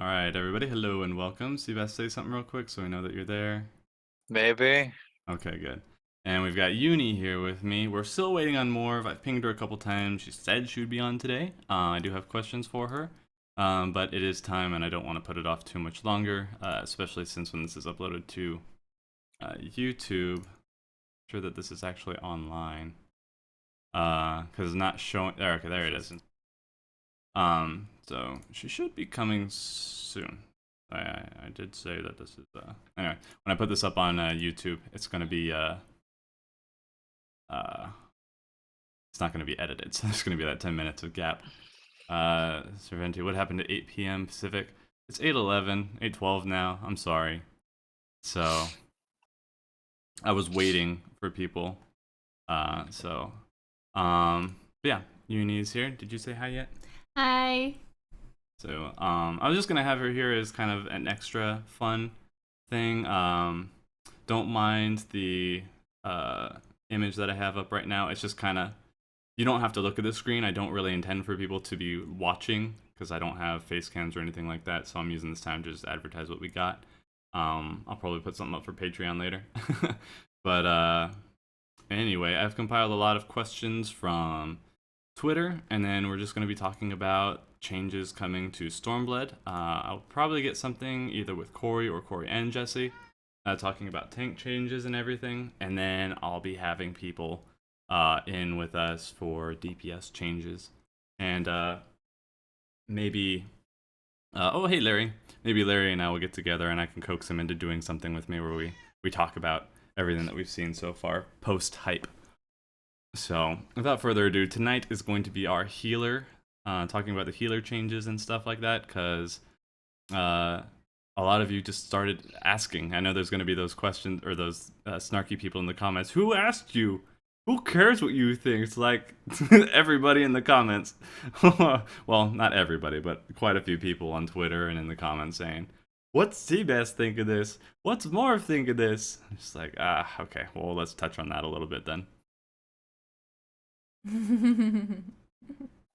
All right, everybody. Hello and welcome. Seebass, say something real quick so we know that you're there. Maybe. Okay, good. And we've got Yuni here with me. We're still waiting on Morv. I've pinged her a couple times. She said she would be on today. I do have questions for her, but it is time, and I don't want to put it off too much longer, especially since when this is uploaded to YouTube, I'm sure that this is actually online. Because it's not showing. There, okay, there it is. So she should be coming soon. I did say that this is anyway. When I put this up on YouTube, it's gonna be uh it's not gonna be edited, so there's gonna be that 10 minutes of gap. Serventi, what happened to 8 p.m. Pacific? It's 8:11, 8:12 now. I'm sorry. So I was waiting for people. So yeah, Uni's here. Did you say hi yet? Hi. So I was just gonna have her here as kind of an extra fun thing. Don't mind the image that I have up right now. It's just kind of, you don't have to look at the screen. I don't really intend for people to be watching because I don't have face cams or anything like that. So I'm using this time to just advertise what we got. I'll probably put something up for Patreon later. But anyway, I've compiled a lot of questions from Twitter, and then we're just going to be talking about changes coming to Stormblood. I'll probably get something either with Corey or Corey and Jesse, talking about tank changes and everything, and then I'll be having people in with us for DPS changes, and maybe. Oh, hey Larry. Maybe Larry and I will get together, and I can coax him into doing something with me where we talk about everything that we've seen so far post hype. So, without further ado, tonight is going to be our healer, talking about the healer changes and stuff like that, because a lot of you just started asking. I know there's going to be those questions, or those snarky people in the comments. Who asked you? Who cares what you think? It's like everybody in the comments. Well, not everybody, but quite a few people on Twitter and in the comments saying, what's Seabass think of this? What's Morv think of this? I'm just like, okay, well, let's touch on that a little bit then. I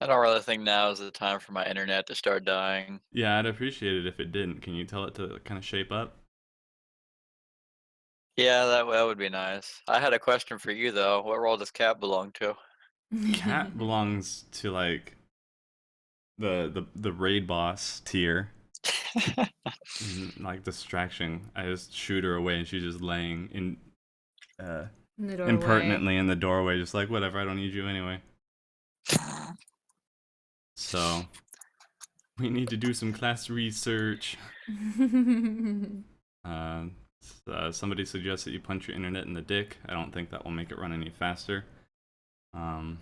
don't really think now is the time for my internet to start dying. Yeah, I'd appreciate it if it didn't. Can you tell it to kind of shape up? Yeah, that would be nice. I had a question for you though. What role does Cat belong to? Cat belongs to like the raid boss tier. Like distraction. I just shoot her away and she's just laying in In the doorway. impertinently in the doorway, just like whatever. I don't need you anyway. So we need to do some class research. Uh, Somebody suggests that you punch your internet in the dick. I don't think that will make it run any faster. Um,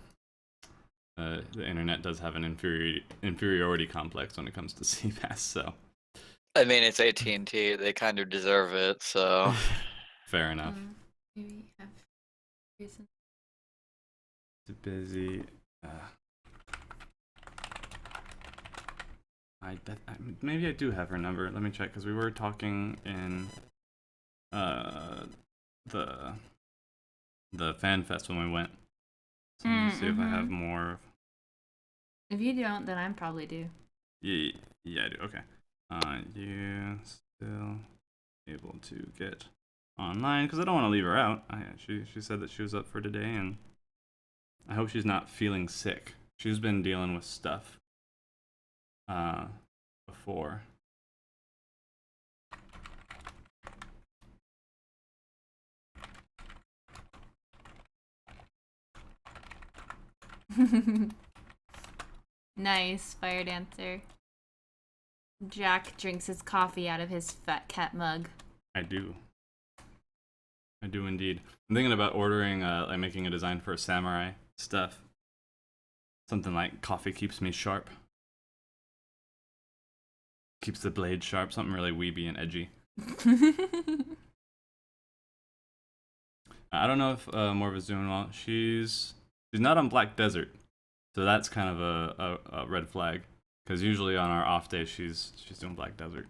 the internet does have an inferiority complex when it comes to Seebass, so I mean, it's AT&T. They kind of deserve it, so. fair enough. Maybe have reason. Too busy. Maybe I do have her number. Let me check because we were talking in the fan fest when we went. So let me see if I have more. If you don't, then I probably do. Yeah, I do. Okay. You still able to get online because I don't want to leave her out. She said that she was up for today, and I hope she's not feeling sick. She's been dealing with stuff before. Nice, fire dancer. Jack drinks his coffee out of his fat cat mug. I do. I do indeed. I'm thinking about ordering, like making a design for samurai stuff. Something like coffee keeps me sharp. Keeps the blade sharp. Something really weeby and edgy. I don't know if Morv is doing well. She's not on Black Desert, so that's kind of a red flag. Because usually on our off days she's doing Black Desert.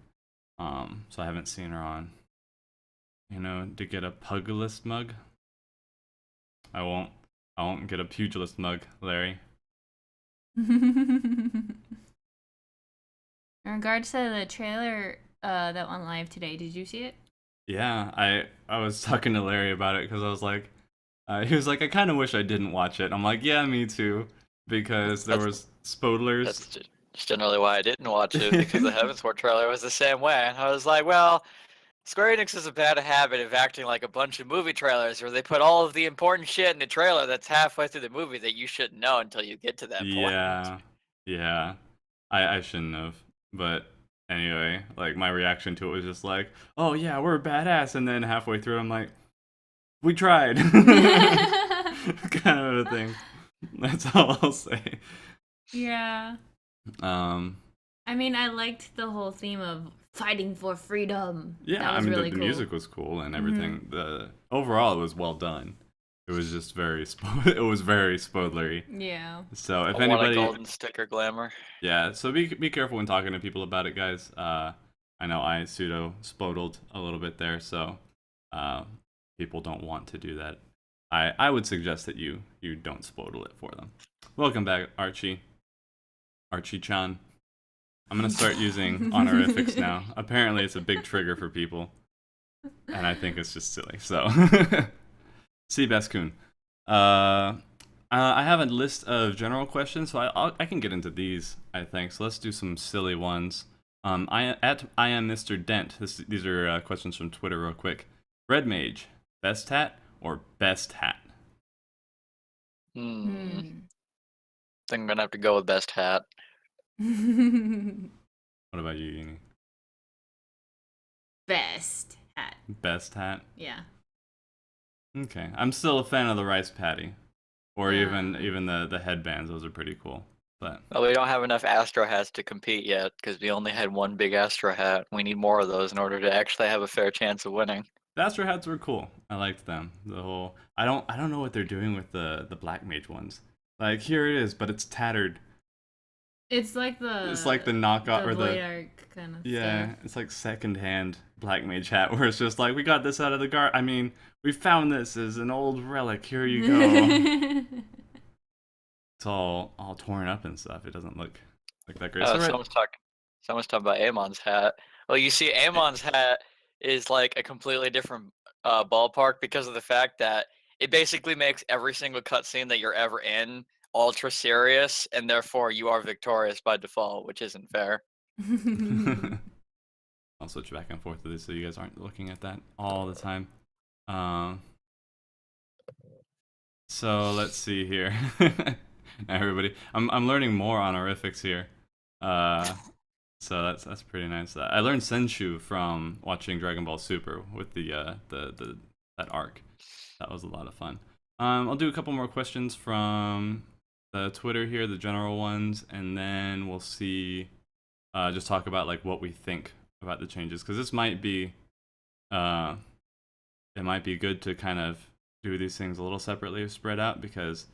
So I haven't seen her on. You know, to get a pugilist mug. I won't get a pugilist mug, Larry. In regards to the trailer that went live today, did you see it? Yeah, I was talking to Larry about it because I was like, he was like, I kind of wish I didn't watch it. I'm like, yeah, me too, because there was spoilers. That's just generally why I didn't watch it, because the Heavensward trailer was the same way. And I was like, well, Square Enix has a bad habit of acting like a bunch of movie trailers where they put all of the important shit in the trailer that's halfway through the movie that you shouldn't know until you get to that point. Yeah, yeah. I shouldn't have, but anyway, like my reaction to it was just like, oh yeah, we're badass, and then halfway through, I'm like, we tried, kind of a thing. That's all I'll say. Yeah. Um, I mean, I liked the whole theme of fighting for freedom. yeah, That I was mean really the cool. music was cool and everything. The overall it was well done. It was just it was very spoilery. Yeah. So if I want a anybody, golden sticker glamour. yeah, so be careful when talking to people about it, guys. I know I pseudo spodled a little bit there, so people don't want to do that. I would suggest that you don't spodle it for them. Welcome back, Archie. Archie-chan. I'm gonna start using honorifics now. Apparently, it's a big trigger for people, and I think it's just silly. So, Seebass-kun. I have a list of general questions, so I can get into these, I think. So let's do some silly ones. I am Mr. Dent. These are questions from Twitter, real quick. Red Mage, best hat or best hat? I think I'm gonna have to go with best hat. What about you, Yuni? Best hat. Best hat. Yeah. Okay, I'm still a fan of the rice patty, or Yeah. even the headbands. Those are pretty cool. But Well, we don't have enough Astro hats to compete yet because we only had one big Astro hat. We need more of those in order to actually have a fair chance of winning. the Astro hats were cool. I liked them. The whole I don't know what they're doing with the Black Mage ones. Like here it is, but it's tattered. It's like the knockoff the or Void the Arc kind of yeah, stuff. it's like secondhand Black Mage hat where it's just like we got this out of the gar. I mean, we found this as an old relic. Here you go. It's all torn up and stuff. It doesn't look like that great. Oh, So red- someone's talking about Amon's hat. Well, you see, Amon's hat is like a completely different ballpark because of the fact that it basically makes every single cutscene that you're ever in ultra serious, and therefore you are victorious by default, which isn't fair. I'll switch back and forth with this so you guys aren't looking at that all the time. So let's see here. Now, everybody, I'm learning more honorifics here. So that's pretty nice. I learned Senshu from watching Dragon Ball Super with the that arc. That was a lot of fun. I'll do a couple more questions from the Twitter here, the general ones, and then we'll see. Just talk about like what we think about the changes, because this might be, it might be good to kind of do these things a little separately, spread out, because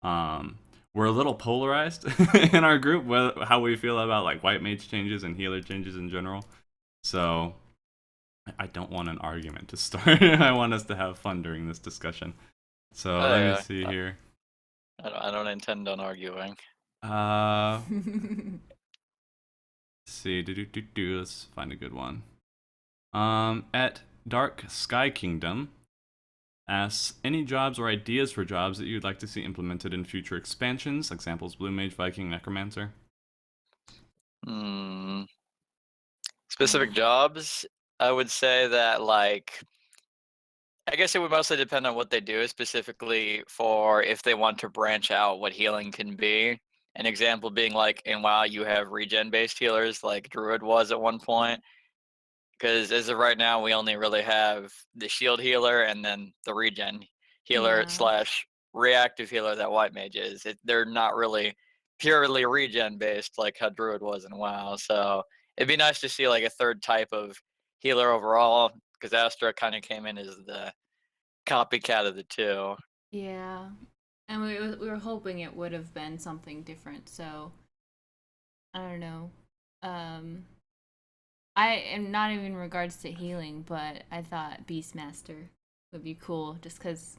we're a little polarized in our group, how we feel about like white mage changes and healer changes in general. So I don't want an argument to start. I want us to have fun during this discussion. So let me see here. I don't intend on arguing. Let's see. Let's find a good one. At Dark Sky Kingdom asks, any jobs or ideas for jobs that you'd like to see implemented in future expansions? Examples: Blue Mage, Viking, Necromancer. Specific jobs, I would say that, like, I guess it would mostly depend on what they do, specifically for if they want to branch out what healing can be. An example being like in WoW, you have regen-based healers like Druid was at one point. Because as of right now, we only really have the shield healer and then the regen healer / reactive healer that White Mage is. They're not really purely regen based like how Druid was in WoW. So it'd be nice to see like a third type of healer overall, because Astra kind of came in as the copycat of the two. Yeah. And we were hoping it would have been something different, so I don't know. I am not even in regards to healing, but I thought Beastmaster would be cool just because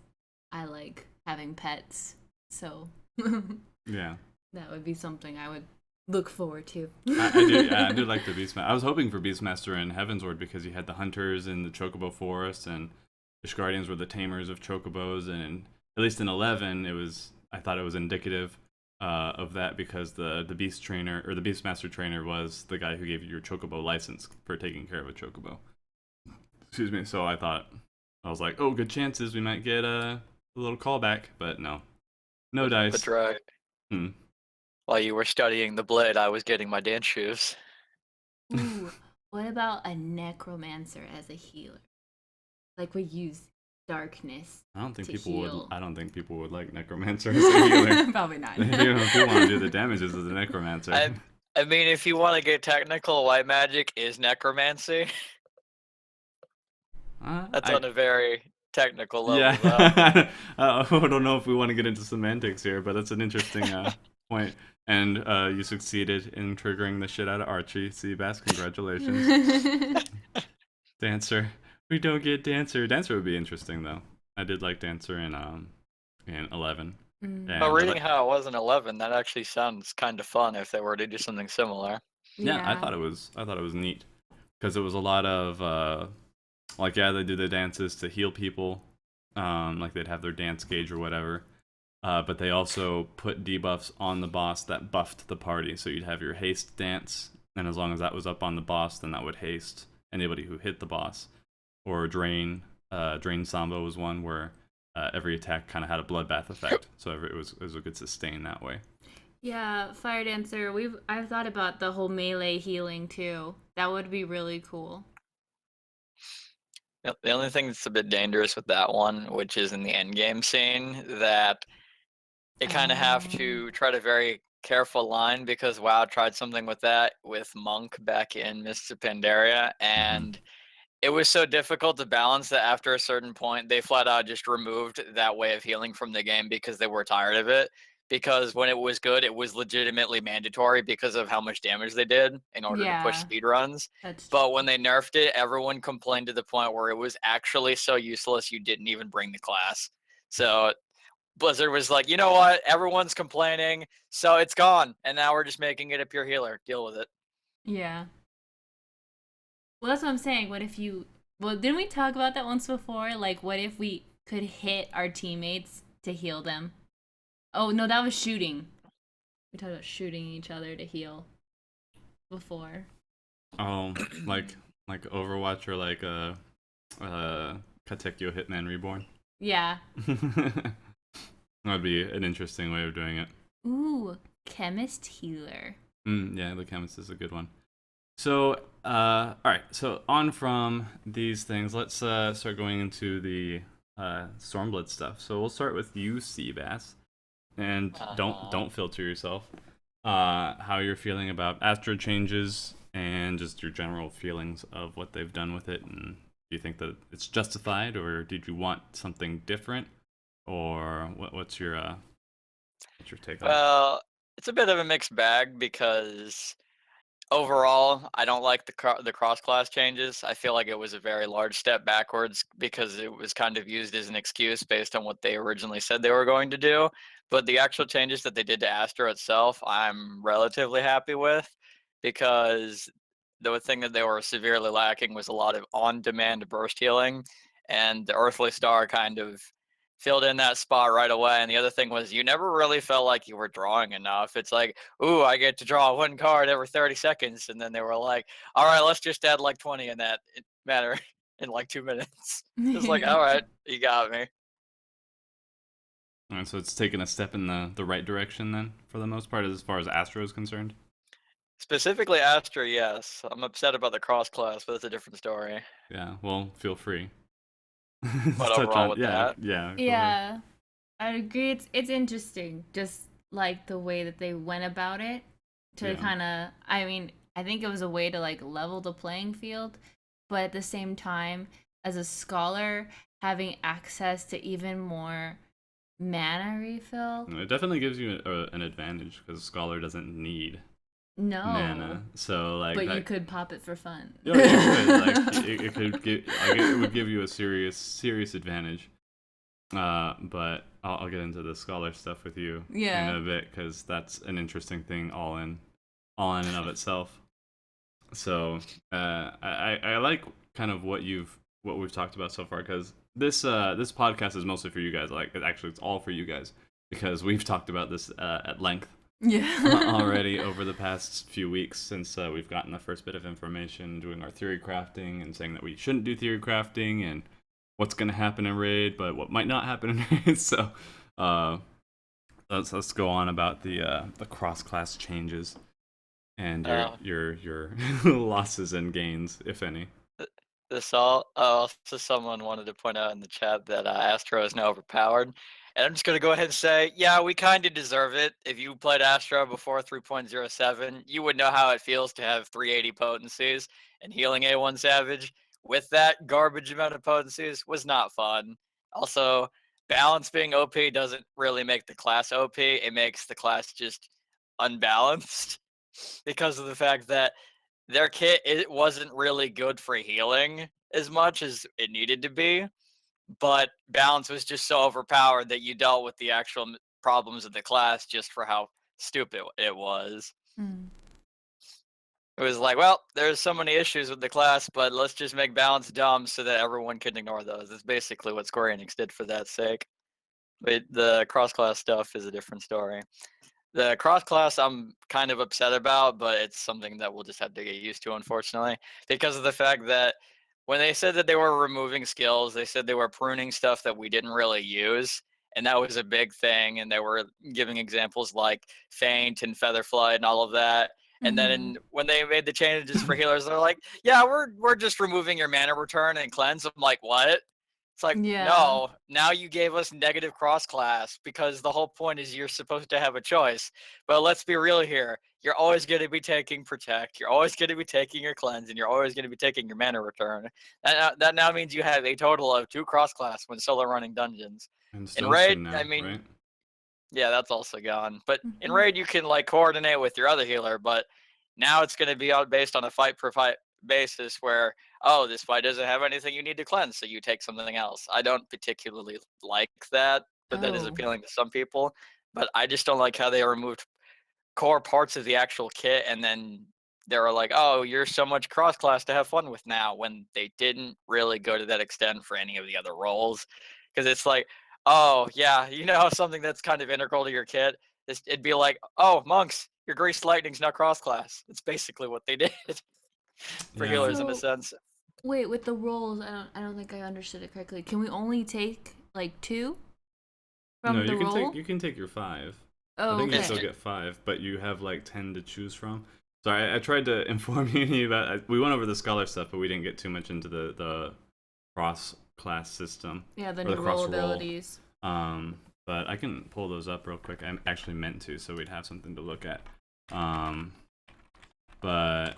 I like having pets. So Yeah. that would be something I would look forward to. I do like the Beastmaster. I was hoping for Beastmaster in Heavensward because you had the hunters in the Chocobo Forest, and the Guardians were the tamers of Chocobos, and at least in 11, I thought it was indicative of that because the Beast Trainer, or the Beastmaster Trainer, was the guy who gave you your Chocobo license for taking care of a Chocobo. Excuse me. So I was like, oh, good chances we might get a little callback, but no. No dice. That's right. While you were studying the blade, I was getting my dance shoes. Ooh, what about a necromancer as a healer? Like we use darkness. I don't think to people heal. would. I don't think people would like necromancer as a healer. Probably not. If you want to do the damages as a necromancer. I mean, if you want to get technical, white magic is necromancy. That's on a very technical level, yeah. I don't know if we want to get into semantics here, but that's an interesting point. And you succeeded in triggering the shit out of Archie. Seebass, congratulations. Dancer. We don't get Dancer. Dancer would be interesting, though. I did like Dancer in 11. But reading how it was in 11, that actually sounds kind of fun if they were to do something similar. Yeah, I thought it was neat. Because it was a lot of... they do the dances to heal people, like they'd have their dance gauge or whatever. But they also put debuffs on the boss that buffed the party. So you'd have your haste dance, and as long as that was up on the boss, then that would haste anybody who hit the boss. Or drain Samba was one where every attack kind of had a bloodbath effect, so it was a good sustain that way. Yeah, Fire Dancer. I've thought about the whole melee healing too. That would be really cool. The only thing that's a bit dangerous with that one, which is in the end game scene, that you kind of have to tread a very careful line because WoW tried something with that with Monk back in Mists of Pandaria, and it was so difficult to balance that after a certain point, they flat out just removed that way of healing from the game because they were tired of it. Because when it was good, it was legitimately mandatory because of how much damage they did in order to push speedruns. But when they nerfed it, everyone complained to the point where it was actually so useless you didn't even bring the class. So Blizzard was like, you know what? Everyone's complaining, so it's gone. And now we're just making it a pure healer. Deal with it. Yeah. Well, that's what I'm saying. What if you... Well, didn't we talk about that once before? Like, what if we could hit our teammates to heal them? Oh, no, that was shooting. We talked about shooting each other to heal before. Oh, like Overwatch or like Katekyo Hitman Reborn? Yeah. That'd be an interesting way of doing it. Ooh, Chemist Healer. Yeah, the Chemist is a good one. So, alright, so on from these things, let's start going into the Stormblood stuff. So we'll start with you, Seebass. And don't filter yourself. How you're feeling about Astro changes and just your general feelings of what they've done with it, and do you think that it's justified, or did you want something different, or what's your take on it? Well, it's a bit of a mixed bag because overall, I don't like the cross-class changes. I feel like it was a very large step backwards because it was kind of used as an excuse based on what they originally said they were going to do. But the actual changes that they did to Astro itself, I'm relatively happy with because the thing that they were severely lacking was a lot of on-demand burst healing, and the Earthly Star kind of filled in that spot right away. And the other thing was you never really felt like you were drawing enough. It's like, ooh, I get to draw one card every 30 seconds. And then they were like, all right, let's just add like 20 in that matter in like 2 minutes. It's like, all right, you got me. All right, so it's taken a step in the right direction then, for the most part, as far as Astro is concerned? Specifically Astro, yes. I'm upset about the cross class, but it's a different story. Yeah, well, feel free. But overall with that. Yeah, I agree. It's interesting, just like the way that they went about it to kind of. I mean, I think it was a way to like level the playing field, but at the same time, as a scholar, having access to even more mana refill. It definitely gives you an advantage because Scholar doesn't need mana, so like. But you could pop it for fun. Yeah, it could it would give you a serious advantage. But I'll get into the Scholar stuff with you in a bit because that's an interesting thing all in. all in and of itself. So I like kind of what we've talked about so far, because this podcast is mostly for you guys. Like it's all for you guys, because we've talked about this at length already over the past few weeks, since we've gotten the first bit of information, doing our theory crafting and saying that we shouldn't do theory crafting and what's going to happen in raid, but what might not happen in raid. So let's go on about the cross class changes and your losses and gains, if any. Also, someone wanted to point out in the chat that Astro is now overpowered. And I'm just going to go ahead and say, yeah, we kind of deserve it. If you played Astro before 3.07, you would know how it feels to have 380 potencies, and healing A1 Savage with that garbage amount of potencies was not fun. Also, balance being OP doesn't really make the class OP. It makes the class just unbalanced because of the fact that their kit, it wasn't really good for healing as much as it needed to be, but balance was just so overpowered that you dealt with the actual problems of the class just for how stupid it was. It was like, well, there's so many issues with the class, but let's just make balance dumb so that everyone can ignore those. That's basically what Square Enix did for that sake. But the cross-class stuff is a different story. The cross-class I'm kind of upset about, but it's something that we'll just have to get used to, unfortunately, because of the fact that when they said that they were removing skills, they said they were pruning stuff that we didn't really use, and that was a big thing, and they were giving examples like Feint and Featherflight and all of that. And then when they made the changes for healers, they're like, yeah, we're just removing your mana return and cleanse. I'm like, what? It's like, no, now you gave us negative cross-class, because the whole point is you're supposed to have a choice. But let's be real here. You're always going to be taking Protect. You're always going to be taking your Cleanse, and you're always going to be taking your Mana Return. That now means you have a total of 2 cross-class when solo running dungeons. In Raid, now, I mean, right? Yeah, that's also gone. But in Raid, you can like coordinate with your other healer, but now it's going to be based on a fight per fight basis where, oh, this fight doesn't have anything you need to cleanse, so you take something else. I don't particularly like that, but that is appealing to some people. But I just don't like how they removed core parts of the actual kit, and then they were like, oh, you're so much cross class to have fun with now, when they didn't really go to that extent for any of the other roles. Because it's like, oh, yeah, you know, something that's kind of integral to your kit, it'd be like, oh, monks, your Greased Lightning's not cross class. It's basically what they did for healers in a sense. Wait, with the rolls, I don't think I understood it correctly. Can we only take like 2 from the roll? You can take your 5. Oh, I think okay. you still get 5, but you have like 10 to choose from. So I tried to inform you about. We went over the scholar stuff, but we didn't get too much into the cross class system. Yeah, the new roll abilities. But I can pull those up real quick. I actually meant to, so we'd have something to look at. But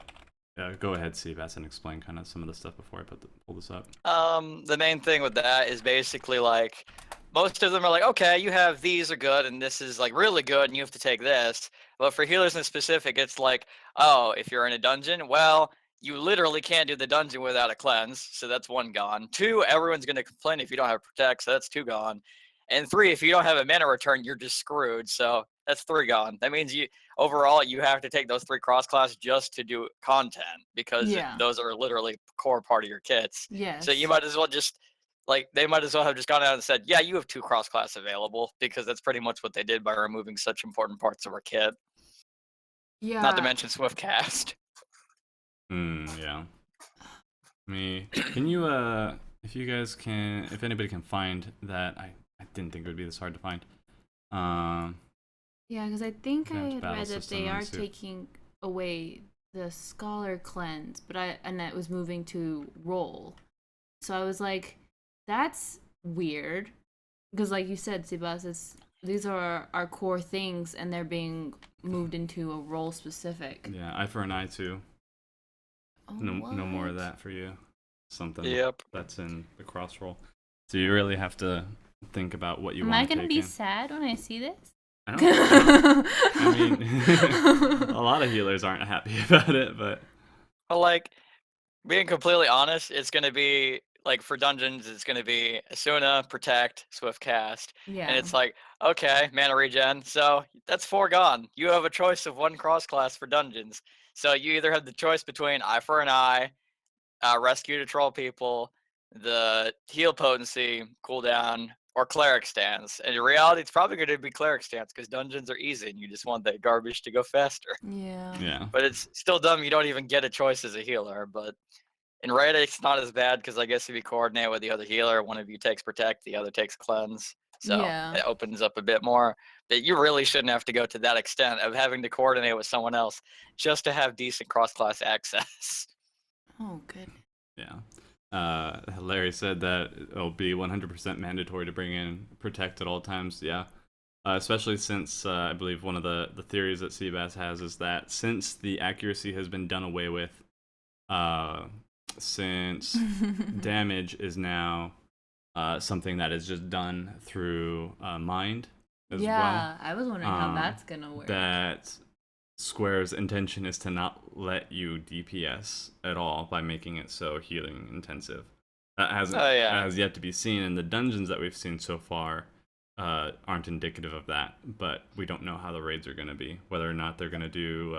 go ahead, Seebass, and explain kind of some of the stuff before I pull this up. The main thing with that is basically like, most of them are like, okay, you have these are good, and this is like really good, and you have to take this. But for healers in specific, it's like, oh, if you're in a dungeon, well, you literally can't do the dungeon without a cleanse, so that's 1 gone. 2, everyone's gonna complain if you don't have Protect, so that's 2 gone. And 3, if you don't have a mana return, you're just screwed, so that's 3 gone. That means overall you have to take those 3 cross class just to do content, because those are literally core part of your kits. So you might as well just, like, they might as well have just gone out and said, yeah, you have 2 cross class available, because that's pretty much what they did by removing such important parts of our kit. Yeah. Not to mention Swiftcast. Yeah. Can you if you guys can, if anybody can find that, I didn't think it would be this hard to find. Yeah, because I think I had read that they are taking away the Scholar Cleanse, and that was moving to Roll. So I was like, that's weird, because like you said, Seebass, these are our core things, and they're being moved into a role specific. Yeah, eye for an eye too. No more of that for you. Something that's in the cross roll. So you really have to think about what you want to take. Am I going to be sad when I see this? I don't know. I mean, a lot of healers aren't happy about it, but... Well, like, being completely honest, it's going to be like for dungeons, it's going to be Asuna, Protect, Swift Cast. Yeah. And it's like, okay, mana regen. So that's 4 gone. You have a choice of 1 cross class for dungeons. So you either have the choice between Eye for an Eye, Rescue to troll people, the heal potency cooldown, or cleric stance. And in reality, it's probably going to be cleric stance because dungeons are easy and you just want that garbage to go faster. Yeah. Yeah. But it's still dumb. You don't even get a choice as a healer. But in raid, it's not as bad because I guess if you coordinate with the other healer, one of you takes protect, the other takes cleanse. So Yeah. it opens up a bit more. But you really shouldn't have to go to that extent of having to coordinate with someone else just to have decent cross-class access. Oh, good. Yeah. Larry said that it'll be 100% mandatory to bring in Protect at all times. Yeah. Especially since I believe one of the theories that Seebass has is that since the accuracy has been done away with, since damage is now something that is just done through mind as well. Yeah, I was wondering how that's gonna work. That Square's intention is to not let you DPS at all by making it so healing intensive. That has yet to be seen, and the dungeons that we've seen so far aren't indicative of that. But we don't know how the raids are going to be, whether or not they're going to do.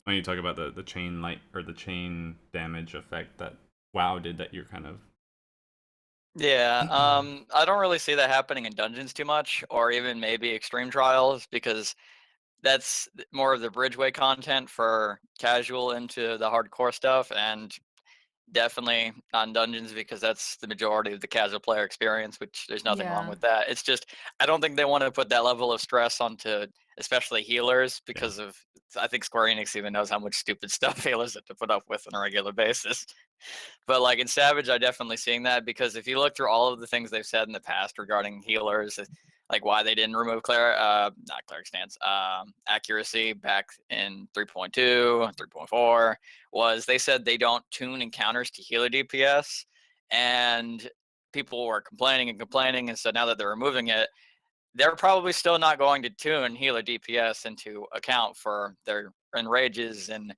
When you talk about the chain light or the chain damage effect that WoW did, that you're kind of. Yeah, I don't really see that happening in dungeons too much, or even maybe extreme trials, because that's more of the bridgeway content for casual into the hardcore stuff, and definitely not in dungeons because that's the majority of the casual player experience, which there's nothing wrong with that. It's just I don't think they want to put that level of stress onto especially healers because of I think Square Enix even knows how much stupid stuff healers have to put up with on a regular basis. But like in Savage, I definitely seeing that because if you look through all of the things they've said in the past regarding healers, like why they didn't remove not cleric stance, accuracy back in 3.2, 3.4, was they said they don't tune encounters to healer DPS, and people were complaining and complaining, and so now that they're removing it, they're probably still not going to tune healer DPS into account for their enrages and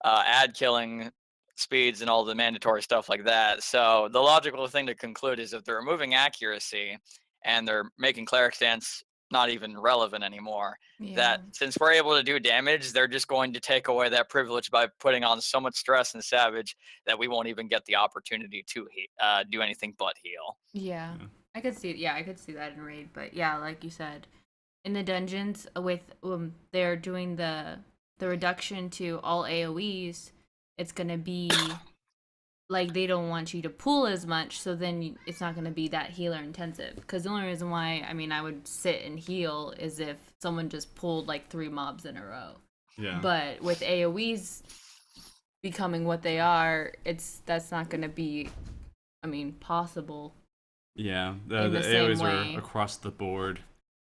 ad killing speeds and all the mandatory stuff like that. So the logical thing to conclude is if they're removing accuracy and they're making cleric stance not even relevant anymore, that since we're able to do damage, they're just going to take away that privilege by putting on so much stress in Savage that we won't even get the opportunity to do anything but heal. Yeah, I could see. Yeah, I could see that in raid. But yeah, like you said, in the dungeons with they're doing the reduction to all AOE's. It's gonna be like they don't want you to pull as much, so then it's not gonna be that healer intensive. Because the only reason why I would sit and heal is if someone just pulled like 3 mobs in a row. Yeah. But with AOE's becoming what they are, that's not gonna be, possible. Yeah, the AOE's are across the board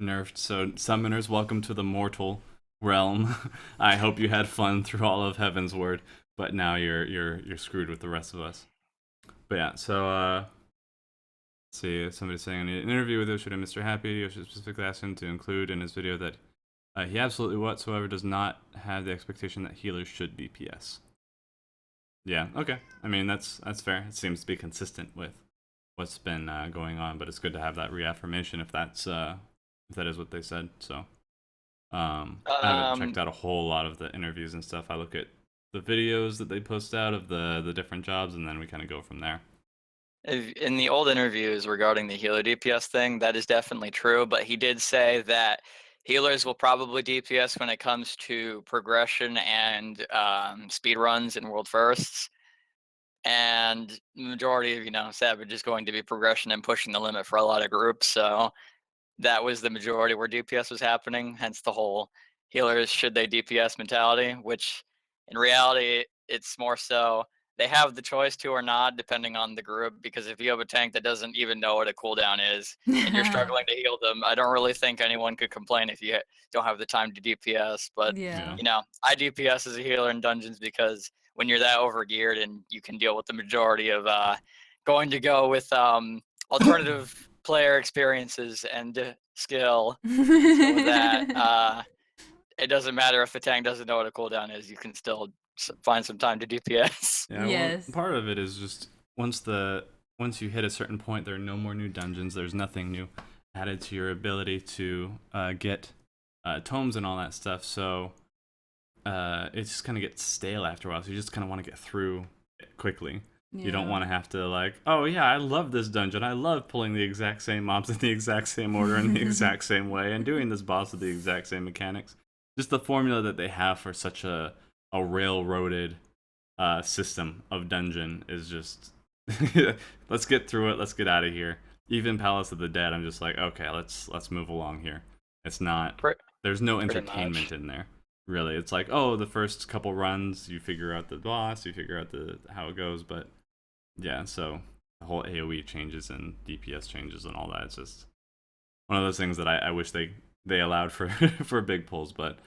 nerfed. So summoners, welcome to the mortal realm. I hope you had fun through all of Heaven's Word. But now you're screwed with the rest of us. But yeah, so let's see, somebody's saying in an interview with Yoshida Mr. Happy, Yoshida specifically asked him to include in his video that he absolutely whatsoever does not have the expectation that healers should DPS. Yeah, okay. That's fair. It seems to be consistent with what's been going on, but it's good to have that reaffirmation if that is what they said. So I haven't checked out a whole lot of the interviews and stuff. I look at the videos that they post out of the different jobs, and then we kind of go from there. In the old interviews regarding the healer DPS thing, that is definitely true, but he did say that healers will probably DPS when it comes to progression and speed runs and world firsts, and the majority of Savage is going to be progression and pushing the limit for a lot of groups, so that was the majority where DPS was happening, hence the whole healers should they DPS mentality, which in reality it's more so they have the choice to or not depending on the group, because if you have a tank that doesn't even know what a cooldown is and you're struggling to heal them, I don't really think anyone could complain if you don't have the time to DPS. But I DPS as a healer in dungeons because when you're that overgeared and you can deal with the majority of going to go with alternative player experiences and skill. So with that, it doesn't matter if the tank doesn't know what a cooldown is. You can still find some time to DPS. Yeah, yes. Well, part of it is just once the once you hit a certain point, there are no more new dungeons. There's nothing new added to your ability to get tomes and all that stuff. So it just kind of gets stale after a while. So you just kind of want to get through it quickly. Yeah. You don't want to have to like, oh yeah, I love this dungeon. I love pulling the exact same mobs in the exact same order in the exact same way and doing this boss with the exact same mechanics. Just the formula that they have for such a railroaded system of dungeon is just let's get through it. Let's get out of here. Even Palace of the Dead, I'm just like, okay, let's move along here. It's not. There's no entertainment in there. Really, it's like, oh, the first couple runs, you figure out the boss, you figure out how it goes, but yeah, so the whole AoE changes and DPS changes and all that. It's just one of those things that I wish they allowed for for big pulls, but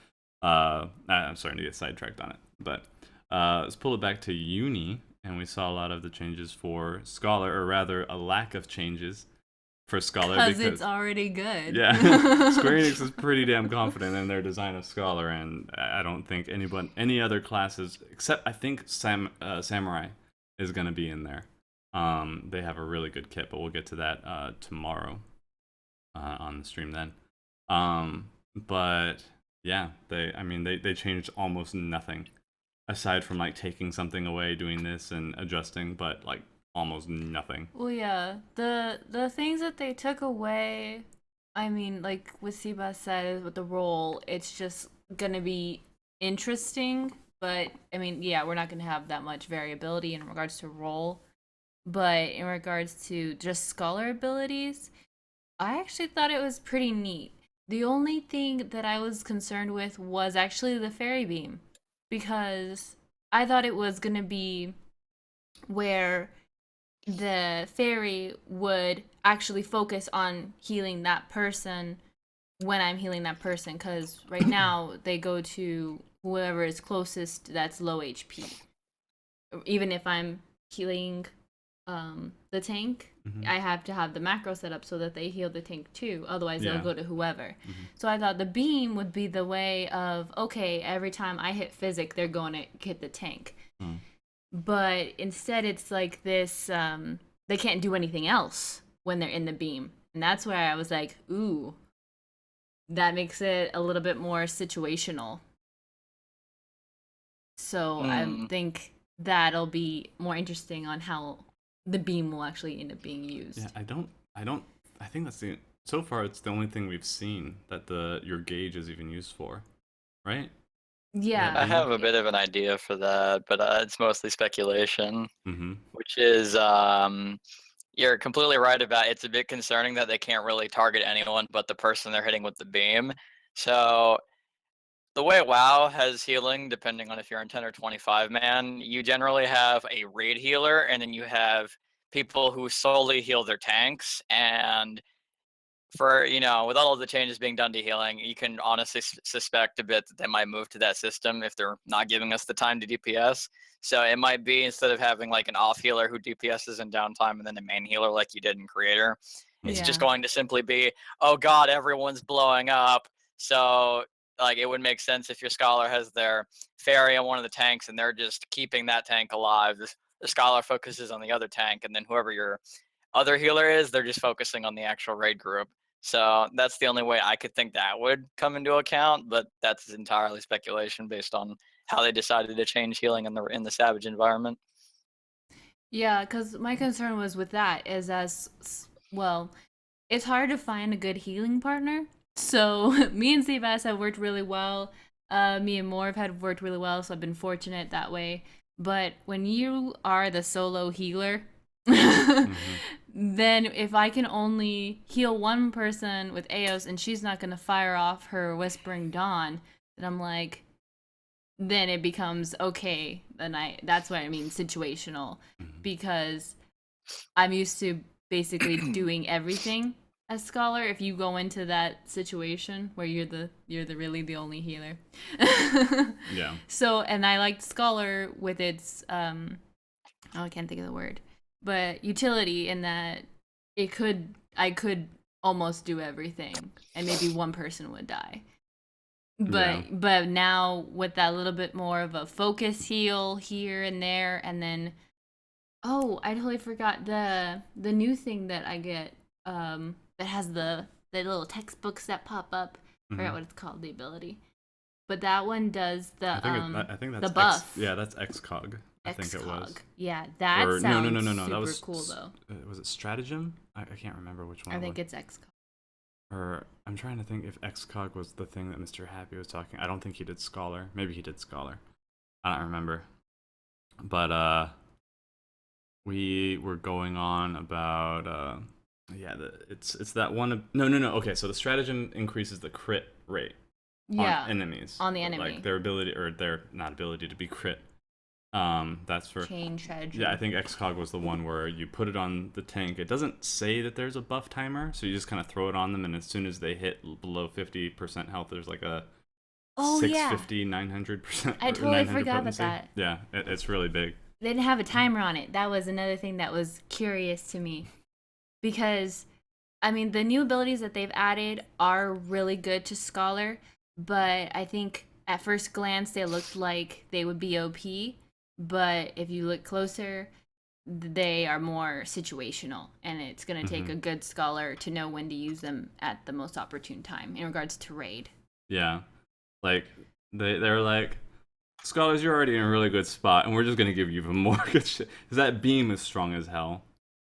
I'm starting to get sidetracked on it. But let's pull it back to Yuni, and we saw a lot of the changes for Scholar, or rather a lack of changes for Scholar because it's already good. Yeah, Square Enix is pretty damn confident in their design of Scholar, and I don't think any other classes, except I think Samurai is going to be in there. They have a really good kit, but we'll get to that tomorrow on the stream then. But yeah, they changed almost nothing aside from like taking something away, doing this and adjusting, but like almost nothing. Well, yeah, the things that they took away, I mean, like what Seebass said with the role, it's just gonna be interesting, but I mean, yeah, we're not gonna have that much variability in regards to role, but in regards to just Scholar abilities, I actually thought it was pretty neat. The only thing that I was concerned with was actually the Fairy Beam, because I thought it was gonna be where the fairy would actually focus on healing that person when I'm healing that person, because right now they go to whoever is closest that's low HP. Even if I'm healing the tank, I have to have the macro set up so that they heal the tank too, otherwise they'll go to whoever. So I thought the beam would be the way of, okay, every time I hit physic, they're going to hit the tank. But instead it's like this, they can't do anything else when they're in the beam. And that's where I was like, ooh, that makes it a little bit more situational. So I think that'll be more interesting on how the beam will actually end up being used. Yeah, I think so far it's the only thing we've seen that your gauge is even used for, right? Yeah. I have a bit of an idea for that, but it's mostly speculation, which is you're completely right about it's a bit concerning that they can't really target anyone but the person they're hitting with the beam. So the way WoW has healing, depending on if you're in 10 or 25 man, you generally have a raid healer, and then you have people who solely heal their tanks. And for, with all of the changes being done to healing, you can honestly suspect a bit that they might move to that system if they're not giving us the time to DPS. So it might be, instead of having like an off healer who DPSs in downtime and then a main healer like you did in Creator, it's just going to simply be, oh god, everyone's blowing up. So like it would make sense if your Scholar has their fairy on one of the tanks and they're just keeping that tank alive. The Scholar focuses on the other tank, and then whoever your other healer is, they're just focusing on the actual raid group. So that's the only way I could think that would come into account, but that's entirely speculation based on how they decided to change healing in the Savage environment. Yeah, because my concern was with that is well, it's hard to find a good healing partner. So me and Seebass have worked really well. Me and Morv have worked really well, so I've been fortunate that way. But when you are the solo healer, then if I can only heal one person with Eos and she's not going to fire off her Whispering Dawn, then I'm like, then it becomes okay. That's what I mean, situational, because I'm used to basically doing everything as Scholar. If you go into that situation where you're really the only healer. Yeah. So, and I liked Scholar with its I can't think of the word, but utility, in that I could almost do everything and maybe one person would die. But now with that little bit more of a focus heal here and there, and then Oh, I totally forgot the new thing that I get that has the little textbooks that pop up. I Hmm. forgot what it's called, the ability. But that one does I think the that's X. buff. Yeah, that's XCOG. I think it was. XCOG. Yeah, that Or sounds no. That super was cool though. was it Stratagem? I can't remember which one I it think was. it's XCOG. Or I'm trying to think if XCOG was the thing that Mr. Happy was talking. I don't think he did Scholar. Maybe he did Scholar. I don't remember. But we were going on about yeah, it's that one. No. Okay, so the stratagem increases the crit rate on Yeah, enemies, on the like enemy. their ability or their not ability to be crit. That's for Chain strategy. yeah. I think XCOG was the one where you put it on the tank. It doesn't say that there's a buff timer, so you just kind of throw it on them, and as soon as they hit below 50% health, there's like a Oh yeah. 650, 900% I or totally 900 forgot about potency. that. Yeah, it's really big. They didn't have a timer on it. That was another thing that was curious to me. Because I mean, the new abilities that they've added are really good to Scholar, but I think at first glance they looked like they would be OP, but if you look closer, they are more situational, and it's going to take a good Scholar to know when to use them at the most opportune time in regards to raid. Yeah, like they're like, Scholars, you're already in a really good spot, and we're just gonna give you even more good shit. Because that beam is strong as hell.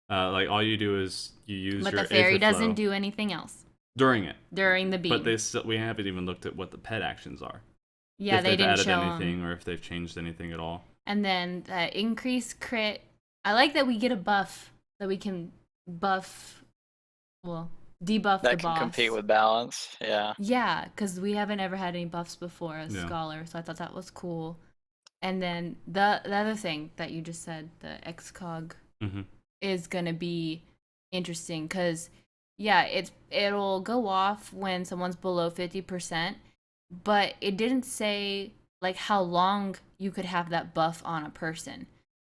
Like all you do is you use But your the fairy Aether doesn't Flow do anything else during it. during the But beam. we haven't even looked at what the pet actions are. Yeah, If they they've didn't added show anything them. or if they've changed anything at all. And then the increased crit. I like that we get a buff that we can buff, well, debuff the That can compete boss. with balance. Yeah. Yeah, because we haven't ever had any buffs before as Yeah. Scholar, so I thought that was cool. And then the other thing that you just said, the XCOG, Mm-hmm. is gonna be interesting because, yeah, it'll go off when someone's below 50%, but it didn't say like how long you could have that buff on a person.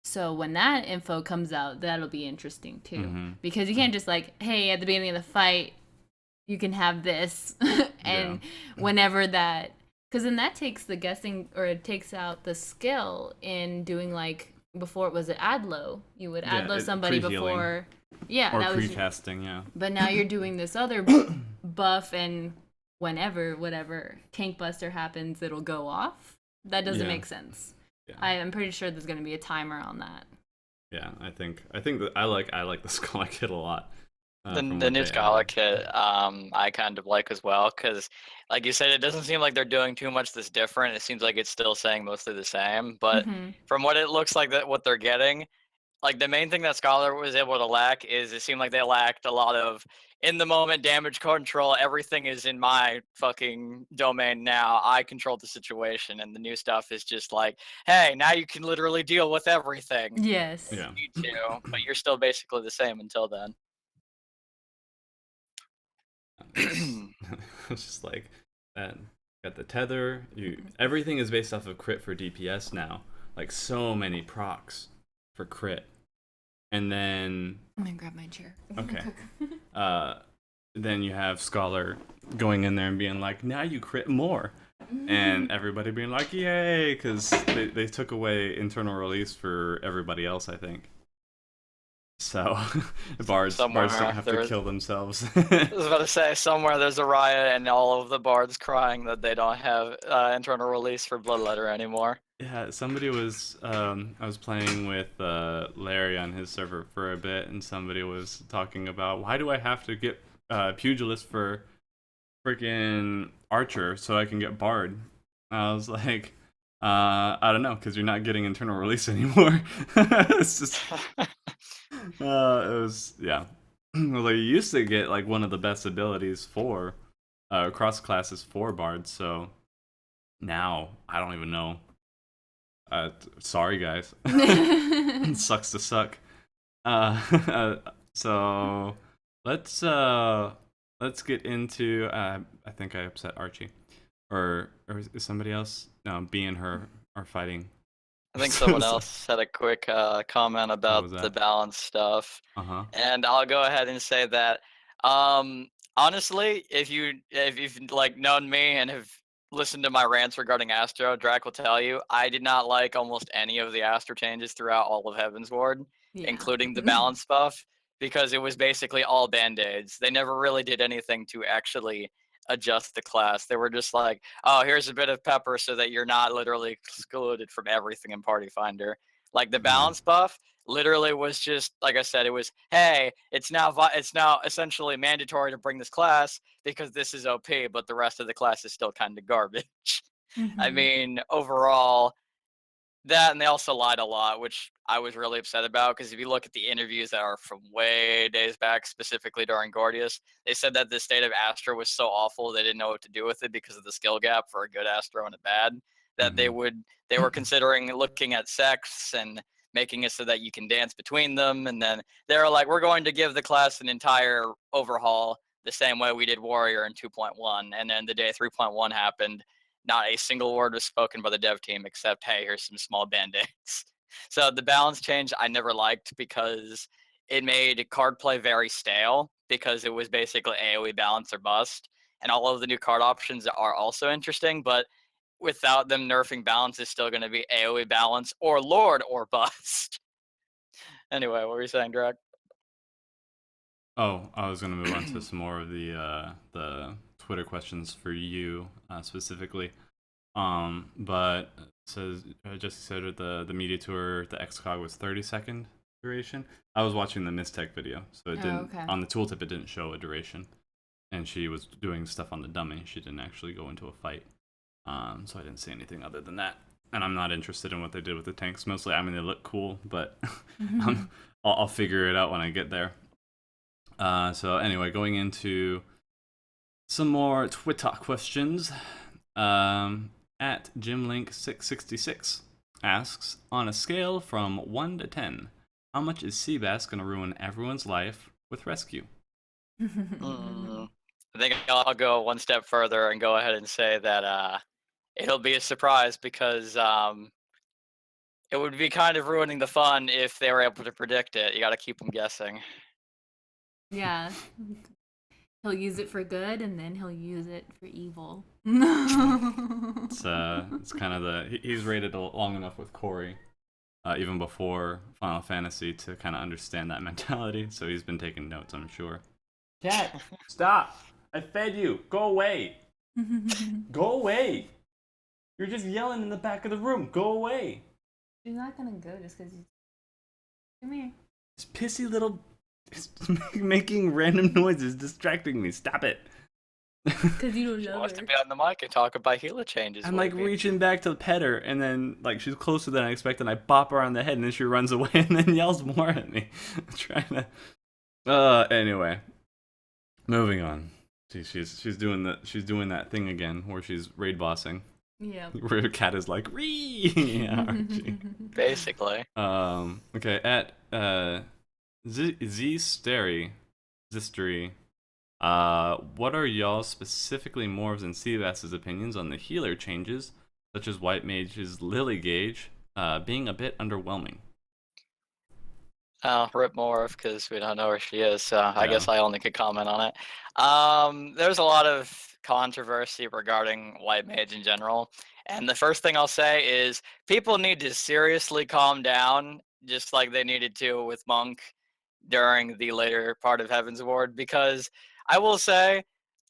So when that info comes out, that'll be interesting too, Mm-hmm. because you can't just like, hey, at the beginning of the fight, you can have this, and whenever that, because then that takes the guessing, or it takes out the skill in doing, like, before it was an adlo, you would adlo somebody pre-healing. before, yeah, Or that was, pre-casting, yeah. but now you're doing this other buff, and whenever whatever tank buster happens, it'll go off. That doesn't Yeah. make sense. Yeah. I'm pretty sure there's going to be a timer on that. Yeah, I think that I like the Skull kit a lot. The new Scholar kit, I kind of like as well, because, like you said, it doesn't seem like they're doing too much that's different. It seems like it's still saying mostly the same. But from what it looks like, that what they're getting, like the main thing that Scholar was able to lack is it seemed like they lacked a lot of in the moment damage control. Everything is in my fucking domain now. I control the situation, and the new stuff is just like, hey, now you can literally deal with everything. Yes. Yeah. You need to, but you're still basically the same until then. It's just like that. Got the tether. Everything is based off of crit for DPS now. Like so many procs for crit, and then I'm gonna grab my chair. okay. Then you have Scholar going in there and being like, now you crit more, and everybody being like, yay, because they took away internal release for everybody else, I think. So bards don't have to kill themselves. I was about to say, somewhere there's a riot and all of the bards crying that they don't have internal release for Bloodletter anymore. Yeah, somebody was I was playing with Larry on his server for a bit, and somebody was talking about, why do I have to get Pugilist for freaking Archer so I can get Bard? I was like, I don't know, because you're not getting internal release anymore. It's just it was, yeah. Like, you used to get like one of the best abilities for cross classes for bards, so now I don't even know. Sorry guys. It sucks to suck. So let's get into I think I upset Archie. Or is somebody else? No, B and her are fighting. I think someone else had a quick comment about the balance stuff. And I'll go ahead and say that honestly, if you've like known me and have listened to my rants regarding Astro, Drac will tell you I did not like almost any of the Astro changes throughout all of Heaven's Ward, Yeah. including the balance buff, because it was basically all band-aids. They never really did anything to actually adjust the class. They were just like, oh, here's a bit of pepper so that you're not literally excluded from everything in Party Finder. Like the balance buff literally was just, like I said, it was, hey, it's now essentially mandatory to bring this class because this is OP, but the rest of the class is still kind of garbage. I mean, overall, that, and they also lied a lot, which I was really upset about, because if you look at the interviews that are from way days back, specifically during Gordius, they said that the state of Astro was so awful they didn't know what to do with it because of the skill gap for a good Astro and a bad, that they were considering looking at sex and making it so that you can dance between them, and then they were like, we're going to give the class an entire overhaul the same way we did Warrior in 2.1, and then the day 3.1 happened, not a single word was spoken by the dev team except, hey, here's some small band-aids. So the balance change I never liked because it made card play very stale, because it was basically AoE balance or bust. And all of the new card options are also interesting, but without them nerfing balance, it's still going to be AoE balance or Lord or bust. Anyway, what were you saying, Drag? Oh, I was gonna move on to some more of the Twitter questions for you specifically. But it says Jesse said the media tour, the XCOG was 30-second duration. I was watching the Mistech video, so it didn't on the tooltip it didn't show a duration, and she was doing stuff on the dummy. She didn't actually go into a fight, so I didn't see anything other than that. And I'm not interested in what they did with the tanks. Mostly, I mean, they look cool, but I'll figure it out when I get there. So anyway, going into some more Twitter questions. At JimLink666 asks, on a scale from 1 to 10, how much is Seebass going to ruin everyone's life with Rescue? I think I'll go one step further and go ahead and say that it'll be a surprise, because it would be kind of ruining the fun if they were able to predict it. You got to keep them guessing. Yeah. He'll use it for good, and then he'll use it for evil. It's kind of he's rated long enough with Corey, even before Final Fantasy, to kind of understand that mentality. So he's been taking notes, I'm sure. Cat, stop! I fed you. Go away. Go away. You're just yelling in the back of the room. Go away. He's not gonna go just because he's. Come here. This pissy little. It's making random noises, distracting me. Stop it. Because you don't She love wants her. to be on the mic and talk about healer changes. I'm like reaching back to pet her, and then like she's closer than I expect, and I bop her on the head, and then she runs away, and then yells more at me. I'm trying to. Anyway, moving on. She's doing that thing again where she's raid bossing. Yeah. Where Cat is like, "Ree!" Basically. Okay. At Zistery, what are y'all, specifically Morv's and Seebass's, opinions on the healer changes, such as White Mage's Lily Gauge, being a bit underwhelming? Rip Morv, because we don't know where she is, so I guess I only could comment on it. There's a lot of controversy regarding White Mage in general, and the first thing I'll say is people need to seriously calm down, just like they needed to with Monk during the later part of Heaven's Ward, because I will say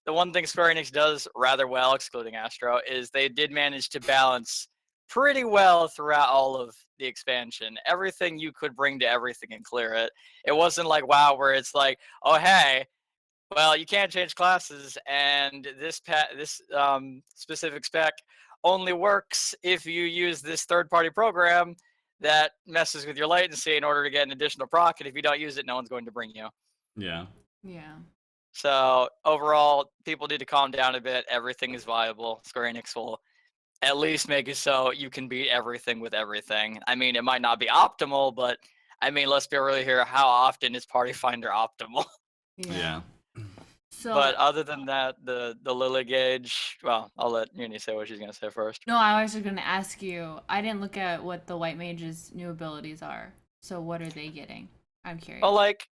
the one thing Square Enix does rather well, excluding Astro, is they did manage to balance pretty well throughout all of the expansion. Everything you could bring to everything and clear it. It wasn't like WoW where it's like, oh hey, well you can't change classes, and this specific spec only works if you use this third-party program that messes with your latency in order to get an additional proc, and if you don't use it, no one's going to bring you. Yeah. Yeah. So overall, people need to calm down a bit. Everything is viable. Square Enix will at least make it so you can beat everything with everything. I mean, it might not be optimal, but I mean, let's be real here. How often is Party Finder optimal? Yeah. So, but other than that, the Lily Gauge, well, I'll let Yuni say what she's going to say first. No, I was just going to ask you. I didn't look at what the White Mage's new abilities are. So what are they getting? I'm curious. Well, like,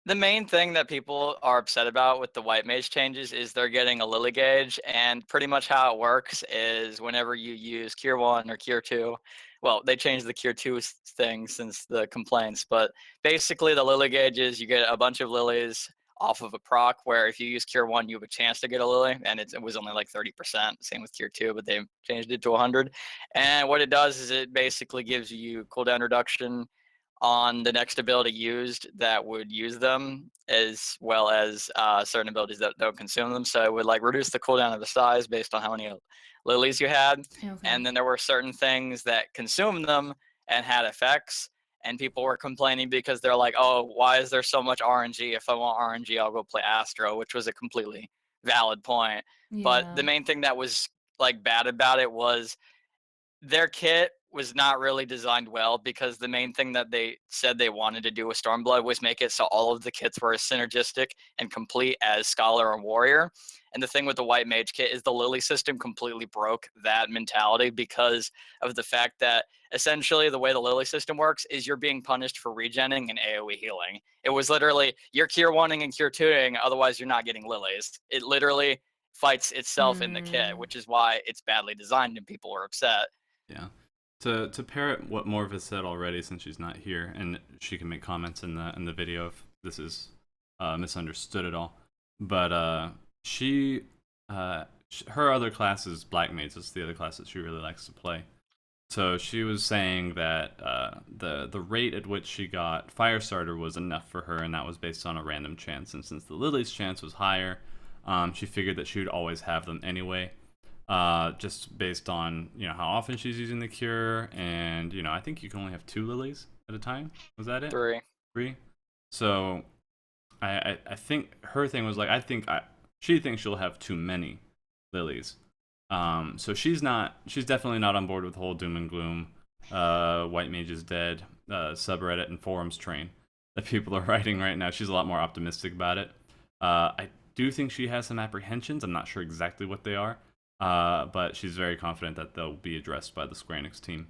The main thing that people are upset about with the white mage changes is they're getting a lily gauge, and pretty much how it works is whenever you use cure 1 or cure 2, well, they changed the cure 2 thing since the complaints, but basically the lily gauges, you get a bunch of lilies off of a proc, where if you use cure 1 you have a chance to get a lily, and it was only like 30%, same with cure 2, but they changed it to 100. And what it does is it basically gives you cooldown reduction on the next ability used that would use them, as well as certain abilities that don't consume them. So it would like reduce the cooldown of the size based on how many lilies you had. Okay. And then there were certain things that consumed them and had effects. And people were complaining because they're like, oh, why is there so much RNG? If I want RNG, I'll go play Astro, which was a completely valid point. But Yeah. the main thing that was like bad about it was their kit was not really designed well, because the main thing that they said they wanted to do with Stormblood was make it so all of the kits were as synergistic and complete as Scholar and Warrior. And the thing with the White Mage kit is the Lily system completely broke that mentality, because of the fact that essentially the way the Lily system works is you're being punished for regenning and AoE healing. It was literally you're cure 1ing and cure 2ing, otherwise you're not getting lilies. It literally fights itself in the kit, which is why it's badly designed and people were upset. Yeah. To parrot what Morv has said already, since she's not here, and she can make comments in the video if this is misunderstood at all. But she her other class is Black Mage. That's the other class that she really likes to play. So she was saying that the rate at which she got Firestarter was enough for her, and that was based on a random chance. And since the Lily's chance was higher, she figured that she would always have them anyway. Just based on how often she's using the cure, and I think you can only have 2 lilies at a time. Was that it? 3. So I think her thing was like, she thinks she'll have too many lilies. So she's definitely not on board with the whole doom and gloom, White Mage is dead, subreddit and forums train that people are writing right now. She's a lot more optimistic about it. I do think she has some apprehensions. I'm not sure exactly what they are. But she's very confident that they'll be addressed by the Square Enix team.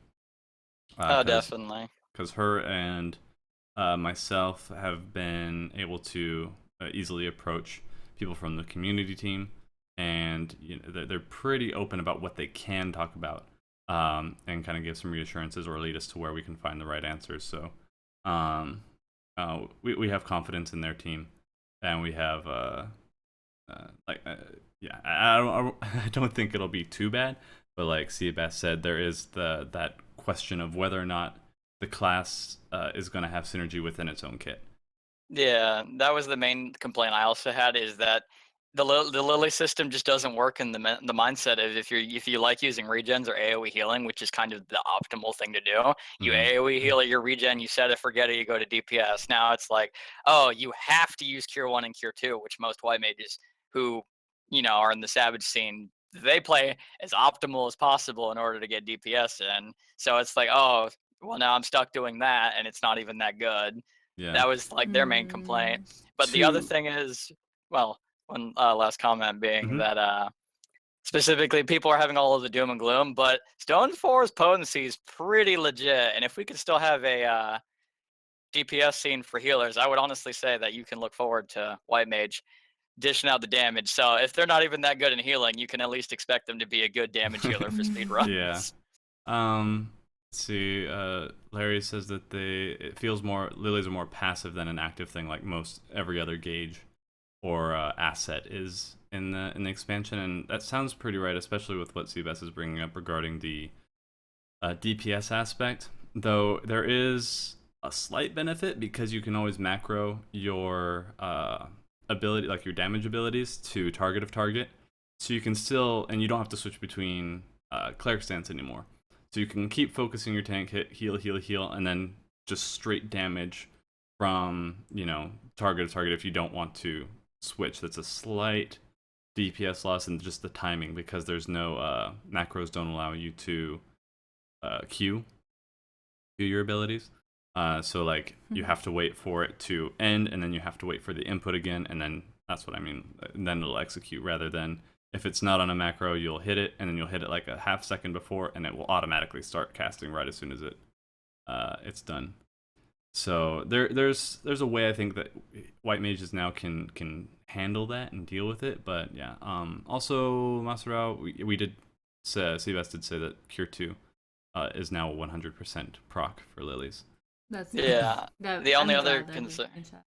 Definitely. Because her and myself have been able to easily approach people from the community team, and they're pretty open about what they can talk about, and kind of give some reassurances or lead us to where we can find the right answers. So we have confidence in their team, and we have yeah, I don't think it'll be too bad, but like Seebass said, there is that question of whether or not the class is going to have synergy within its own kit. Yeah, that was the main complaint I also had, is that the Lily system just doesn't work in the mindset of if you like using regens or AoE healing, which is kind of the optimal thing to do. You AoE heal your regen, you set it, forget it, you go to DPS. Now it's like, oh, you have to use cure 1 and cure 2, which most white mages who are in the Savage scene, they play as optimal as possible in order to get DPS in. So it's like, oh, well, now I'm stuck doing that, and it's not even that good. Yeah. That was like their main complaint. But the other thing is, well, one last comment being that specifically people are having all of the doom and gloom, but Stone 4's potency is pretty legit. And if we could still have a DPS scene for healers, I would honestly say that you can look forward to White Mage dishing out the damage. So if they're not even that good in healing, you can at least expect them to be a good damage healer for speedruns. Yeah. Let's see. Larry says that it feels more lilies are more passive than an active thing, like most every other gauge or asset is in the expansion, and that sounds pretty right, especially with what Seebass is bringing up regarding the DPS aspect. Though there is a slight benefit, because you can always macro your ability, like your damage abilities, to target of target, so you can still, and you don't have to switch between cleric stance anymore, so you can keep focusing your tank, hit, heal, and then just straight damage from target to target if you don't want to switch. That's a slight DPS loss in just the timing, because there's no macros don't allow you to queue your abilities. So like you have to wait for it to end, and then you have to wait for the input again, and then that's what I mean. And then it'll execute, rather than if it's not on a macro, you'll hit it, and then you'll hit it like a half second before, and it will automatically start casting right as soon as it's done. So there's a way I think that white mages now can handle that and deal with it. But yeah, also Maserao, we did say, Seebass did say that Cure 2 is now 100% proc for lilies. That's Yeah. that, The only I'm other glad that concern. in chat.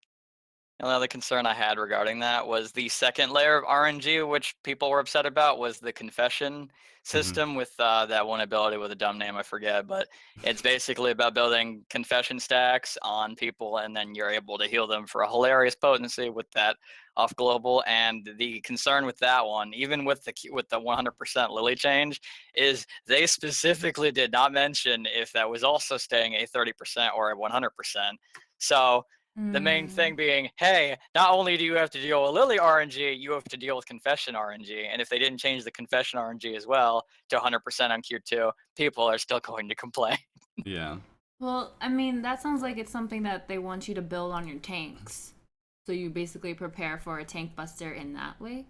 The only other concern I had regarding that was the second layer of RNG, which people were upset about, was the confession system with that one ability with a dumb name, I forget, but it's basically about building confession stacks on people, and then you're able to heal them for a hilarious potency with that off global. And the concern with that one, even with the 100% Lily change, is they specifically did not mention if that was also staying a 30% or a 100%. So the main thing being, hey, not only do you have to deal with Lily RNG, you have to deal with Confession RNG. And if they didn't change the Confession RNG as well to 100% on Q2, people are still going to complain. Yeah. Well, I mean, that sounds like it's something that they want you to build on your tanks. So you basically prepare for a tank buster in that way?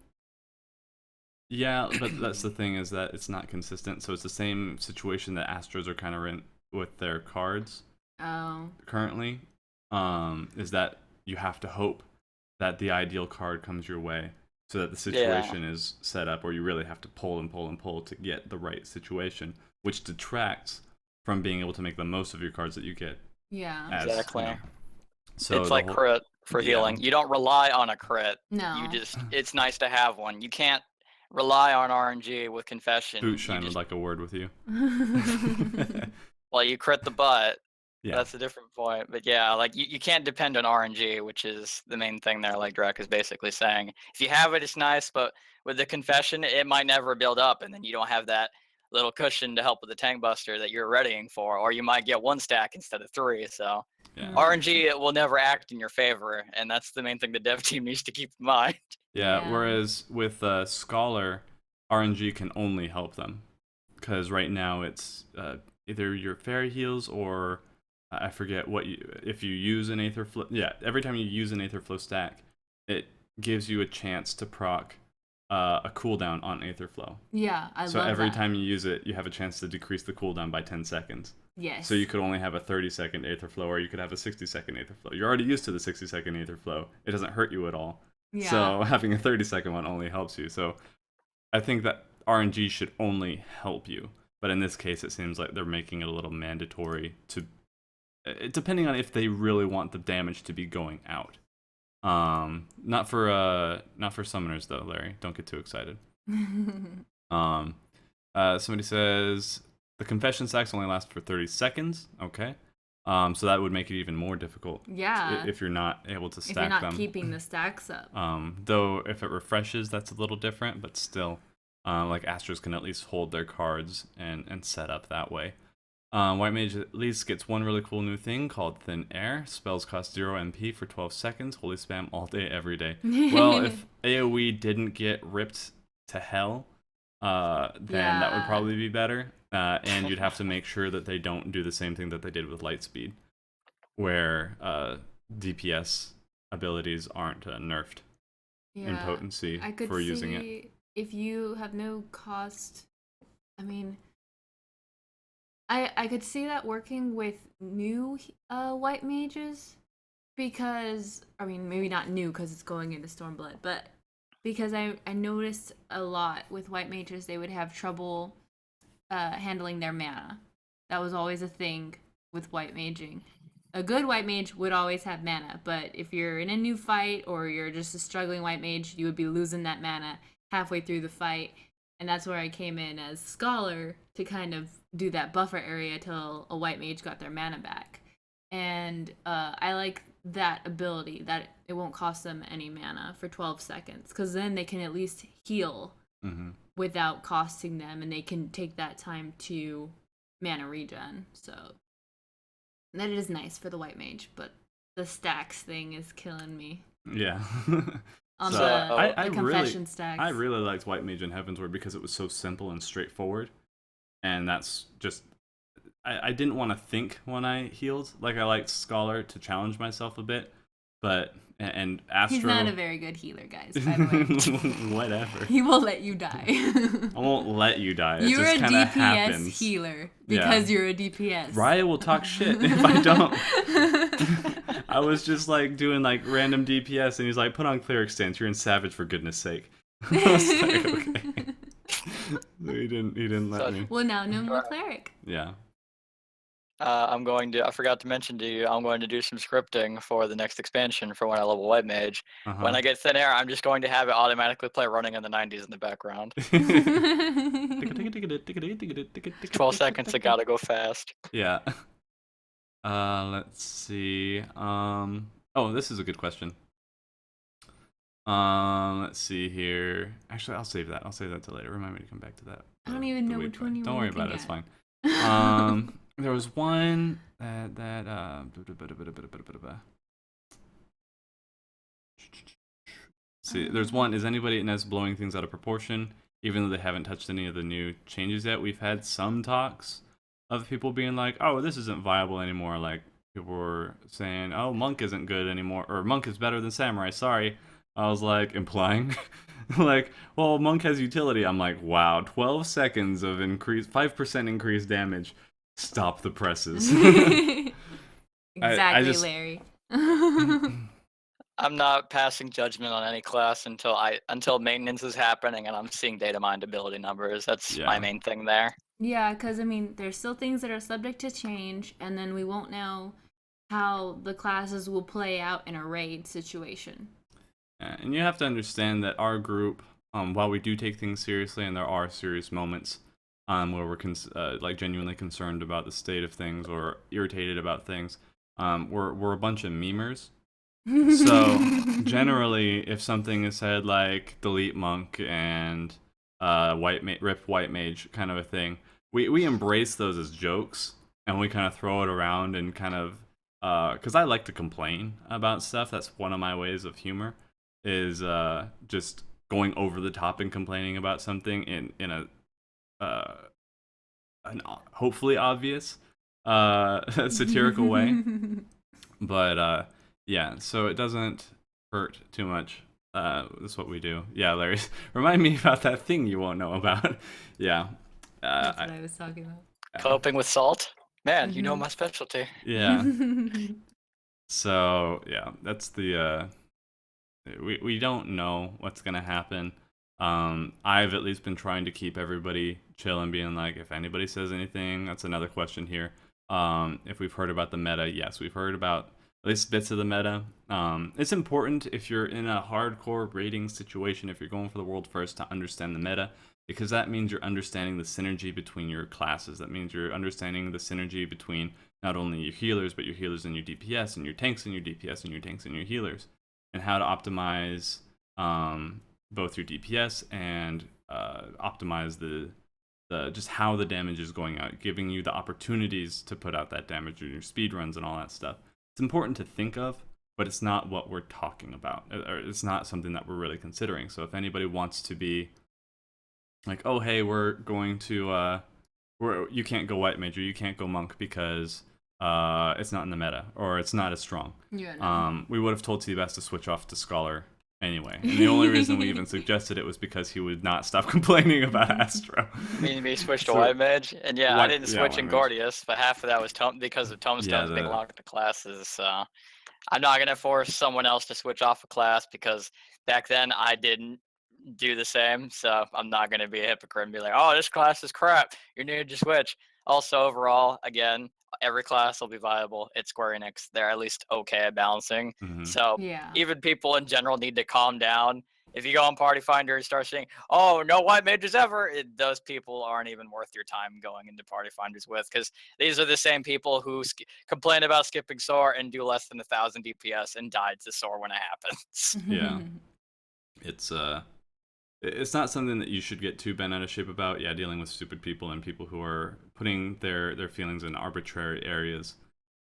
Yeah, but that's the thing, is that it's not consistent. So it's the same situation that Astros are kind of in with their cards currently. Is that you have to hope that the ideal card comes your way, so that the situation is set up, or you really have to pull and pull and pull to get the right situation, which detracts from being able to make the most of your cards that you get. Yeah. Exactly. You know. So it's like crit for healing. You don't rely on a crit. No. You just, it's nice to have one. You can't rely on RNG with Confession. Bootshine would like a word with you. Well, you crit the butt. Yeah. That's a different point. But yeah, like you can't depend on RNG, which is the main thing there, like Drek is basically saying. If you have it, it's nice, but with the Confession, it might never build up, and then you don't have that little cushion to help with the tank buster that you're readying for, or you might get 1 stack instead of 3. So Yeah. RNG, it will never act in your favor, and that's the main thing the dev team needs to keep in mind. Yeah. Whereas with Scholar, RNG can only help them, because right now it's either your fairy heals or I forget what if you use an Aether Flow. Yeah, every time you use an Aether Flow stack, it gives you a chance to proc a cooldown on Aether Flow. Yeah, I love that. So every time you use it, you have a chance to decrease the cooldown by 10 seconds. Yes. So you could only have a 30-second Aether Flow, or you could have a 60-second Aether Flow. You're already used to the 60-second Aether Flow. It doesn't hurt you at all. Yeah. So having a 30-second one only helps you. So I think that RNG should only help you. But in this case, it seems like they're making it a little mandatory to, depending on if they really want the damage to be going out. Not for summoners though, Larry. Don't get too excited. Somebody says the confession stacks only last for 30 seconds. Okay. So that would make it even more difficult. Yeah. If you're not able to stack them. If you're not keeping the stacks up. Though if it refreshes, that's a little different, but still, like Astros can at least hold their cards and set up that way. White Mage at least gets one really cool new thing called Thin Air. Spells cost 0 MP for 12 seconds. Holy spam all day, every day. Well, if AoE didn't get ripped to hell, then that would probably be better. And you'd have to make sure that they don't do the same thing that they did with Lightspeed, where DPS abilities aren't nerfed in potency for using it. If you have no cost, I mean, I could see that working with new white mages, because, I mean, maybe not new because it's going into Stormblood, but because I noticed a lot with white mages, they would have trouble handling their mana. That was always a thing with white maging. A good white mage would always have mana, but if you're in a new fight or you're just a struggling white mage, you would be losing that mana halfway through the fight. And that's where I came in as Scholar to kind of do that buffer area till a white mage got their mana back. And I like that ability, that it won't cost them any mana for 12 seconds, because then they can at least heal without costing them, and they can take that time to mana regen. So that is nice for the white mage, but the stacks thing is killing me. Yeah. On so the confession stacks. I really liked White Mage in Heavensward because it was so simple and straightforward. And that's just, I didn't want to think when I healed. Like, I liked Scholar to challenge myself a bit. but and Astro. He's not a very good healer, guys. By the way. Whatever. He will let you die. I won't let you die. It You're just a kind DPS of happens. healer because you're a DPS. Raya will talk shit if I don't. I was just like doing like random DPS, and he's like, "Put on cleric stance. You're in savage for goodness sake." I was like, okay. So he didn't let me. Well, now no more cleric. Yeah. I forgot to mention to you, I'm going to do some scripting for the next expansion for when I level White Mage. When I get Thin Air, I'm just going to have it automatically play Running in the 90s in the background. 12 seconds, it gotta go fast. Yeah. Let's see. Oh, this is a good question. Let's see here. Actually, I'll save that. I'll save that till later. Remind me to come back to that. I don't even know which one you were Don't worry looking about it. It's at. fine. There was one see, there's one. Is anybody at NES blowing things out of proportion? Even though they haven't touched any of the new changes yet, we've had some talks of people being like, "Oh, this isn't viable anymore." Like people were saying, "Oh, Monk isn't good anymore," or "Monk is better than Samurai." Sorry, I was like implying, like, well, Monk has utility. I'm like, wow, 12 seconds of 5% increased damage. Stop the presses. Exactly, Larry. I'm not passing judgment on any class until maintenance is happening and I'm seeing data mined ability numbers. That's my main thing there. Yeah, because I mean, there's still things that are subject to change, and then we won't know how the classes will play out in a raid situation. And you have to understand that our group, while we do take things seriously, and there are serious moments where we're like genuinely concerned about the state of things or irritated about things, we're a bunch of memers. So generally, if something is said like delete Monk and rip White Mage kind of a thing, we embrace those as jokes, and we kind of throw it around and kind of because I like to complain about stuff. That's one of my ways of humor, is just going over the top and complaining about something in a an hopefully obvious satirical way. But yeah, so it doesn't hurt too much. That's what we do. Yeah, Larry, remind me about that thing you won't know about. Yeah. That's what I was talking about. Coping with salt? Man, you know my specialty. Yeah. So, yeah, that's the... we don't know what's going to happen. I've at least been trying to keep everybody chill and being like, if anybody says anything, that's another question here. If we've heard about the meta, yes, we've heard about at least bits of the meta. It's important if you're in a hardcore raiding situation, if you're going for the world first, to understand the meta, because that means you're understanding the synergy between your classes. That means you're understanding the synergy between not only your healers, but your healers and your DPS, and your tanks and your DPS, and your tanks and your healers, and how to optimize both your DPS and optimize the just how the damage is going out, giving you the opportunities to put out that damage in your speed runs and all that stuff. It's important to think of, but it's not what we're talking about, or it's not something that we're really considering. So if anybody wants to be like, oh hey, we're going to you can't go White Mage or you can't go Monk because it's not in the meta or it's not as strong. Yeah, no. We would have told Seebass to switch off to Scholar anyway, and the only reason we even suggested it was because he would not stop complaining about Astro. Me switched to White Mage, and I didn't switch in Mage. Gordius, but half of that was because of Tomestone's being locked to classes. So I'm not gonna force someone else to switch off a class because back then I didn't do the same. So I'm not gonna be a hypocrite and be like, oh, this class is crap, you need to switch. Also, overall, again, every class will be viable. It's Square Enix. They're at least okay at balancing. So even people in general need to calm down. If you go on Party Finder and start saying, oh, no White Mages ever, those people aren't even worth your time going into Party Finders with, because these are the same people who complain about skipping SOAR and do less than 1,000 DPS and died to SOAR when it happens. Yeah. It's not something that you should get too bent out of shape about. Yeah, dealing with stupid people and people who are putting their feelings in arbitrary areas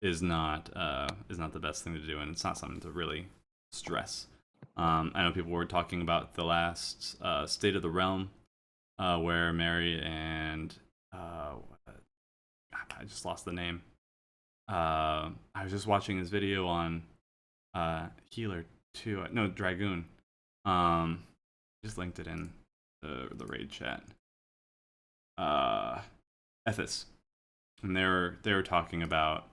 is not the best thing to do, and it's not something to really stress. I know people were talking about the last State of the Realm, where Mary and I just lost the name. I was just watching his video on healer too. No, Dragoon. Just linked it in the raid chat. Ethis, and they were talking about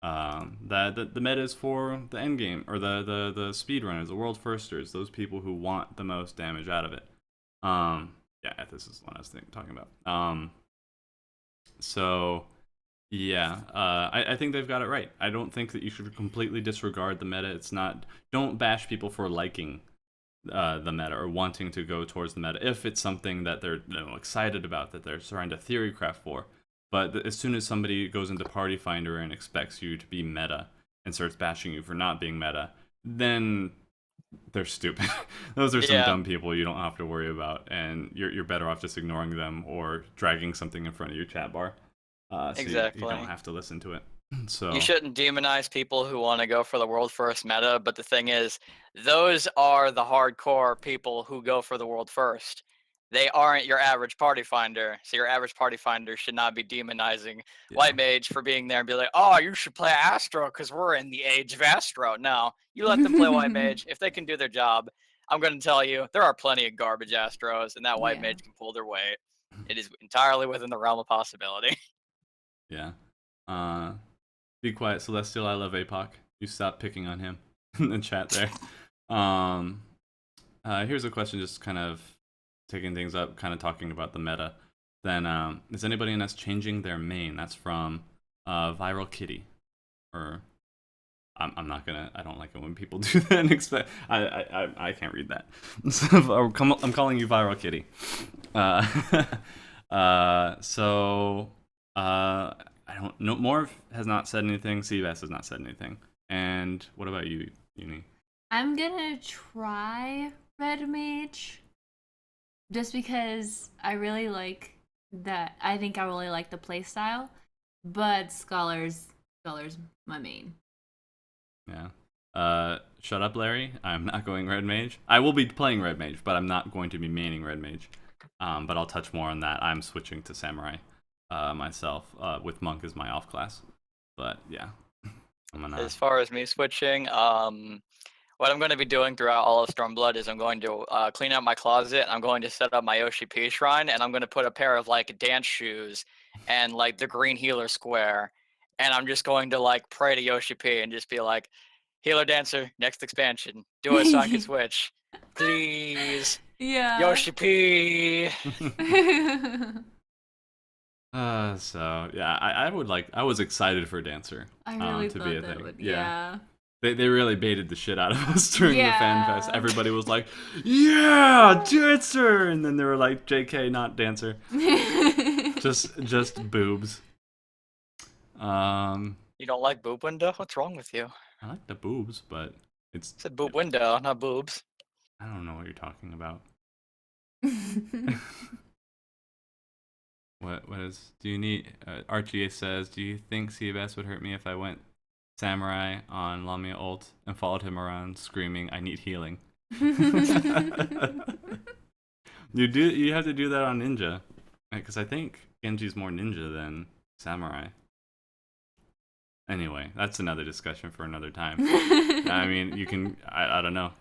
that the meta is for the end game, or the speedrunners, the world firsters, those people who want the most damage out of it. Yeah, Ethis is what I was talking about. So yeah, I think they've got it right. I don't think that you should completely disregard the meta. It's not. Don't bash people for liking the meta or wanting to go towards the meta if it's something that they're excited about, that they're trying to theory craft for. But as soon as somebody goes into Party Finder and expects you to be meta and starts bashing you for not being meta, then they're stupid. Those are some dumb people you don't have to worry about, and you're better off just ignoring them or dragging something in front of your chat bar. Exactly. So you don't have to listen to it. So you shouldn't demonize people who want to go for the world first meta, but the thing is, those are the hardcore people who go for the world first. They aren't your average party finder, so your average party finder should not be demonizing White Mage for being there and be like, oh, you should play Astro because we're in the age of Astro. No, you let them play White Mage. If they can do their job, I'm going to tell you, there are plenty of garbage Astros, and that White Mage can pull their weight. It is entirely within the realm of possibility. Yeah. Be quiet, Celestial. I love APOC. You stop picking on him in the chat there. Here's a question, just kind of taking things up, kind of talking about the meta. Then, is anybody in us changing their main? That's from Viral Kitty. Or I'm not gonna. I don't like it when people do that and expect. I can't read that. So I'm calling you Viral Kitty. I don't know. Morv has not said anything. Seebass has not said anything. And what about you, Yuni? I'm gonna try Red Mage, just because I really like that. I think I really like the playstyle, but Scholar's my main. Yeah. Shut up, Larry. I'm not going Red Mage. I will be playing Red Mage, but I'm not going to be maining Red Mage. But I'll touch more on that. I'm switching to Samurai myself, with Monk as my off class. But yeah. As far as me switching, what I'm going to be doing throughout all of Stormblood is I'm going to clean out my closet. I'm going to set up my Yoshi P shrine, and I'm going to put a pair of like dance shoes and like the green healer square, and I'm just going to like pray to Yoshi P and just be like, healer dancer, next expansion, do it so I can switch, please. Yeah. Yoshi P. So yeah, I was excited for Dancer I really to thought be a that thing. would, Yeah. They really baited the shit out of us during the fan fest. Everybody was like, "Yeah, Dancer," and then they were like, "JK, not Dancer." just boobs. You don't like boob window? What's wrong with you? I like the boobs, but it's. I said boob window, not boobs. I don't know what you're talking about. What is? Do you need? RGA says, "Do you think Seebass would hurt me if I went Samurai on Lamia ult and followed him around screaming, 'I need healing'?" You have to do that on Ninja, because I think Genji's more Ninja than Samurai. Anyway, that's another discussion for another time. I mean, you can. I don't know.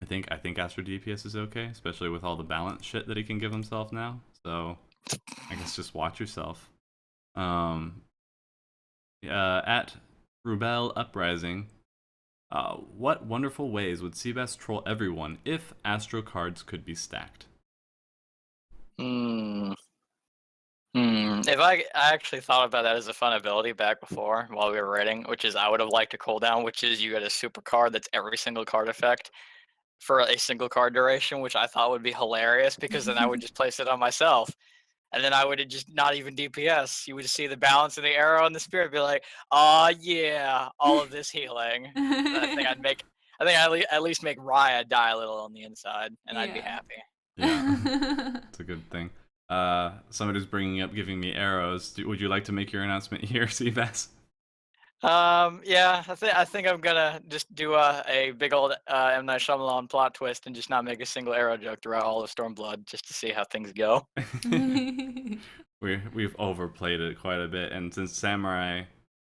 I think Astro DPS is okay, especially with all the balance shit that he can give himself now. So I guess just watch yourself. At Rubel Uprising, what wonderful ways would Seebass troll everyone if Astro cards could be stacked? If I actually thought about that as a fun ability back before while we were raiding, which is I would have liked a cooldown, which is you get a super card that's every single card effect for a single card duration, which I thought would be hilarious because then I would just place it on myself. And then I would just not even DPS. You would just see the balance of the arrow and the spirit be like, oh yeah, all of this healing. I think I'd at least make Raya die a little on the inside, and I'd be happy. Yeah, it's a good thing. Somebody's bringing up giving me arrows. Would you like to make your announcement here, Seebass? Yeah, I think I'm gonna just do a big old M. Night Shyamalan plot twist and just not make a single arrow joke throughout all of Stormblood, just to see how things go. We've overplayed it quite a bit, and since Samurai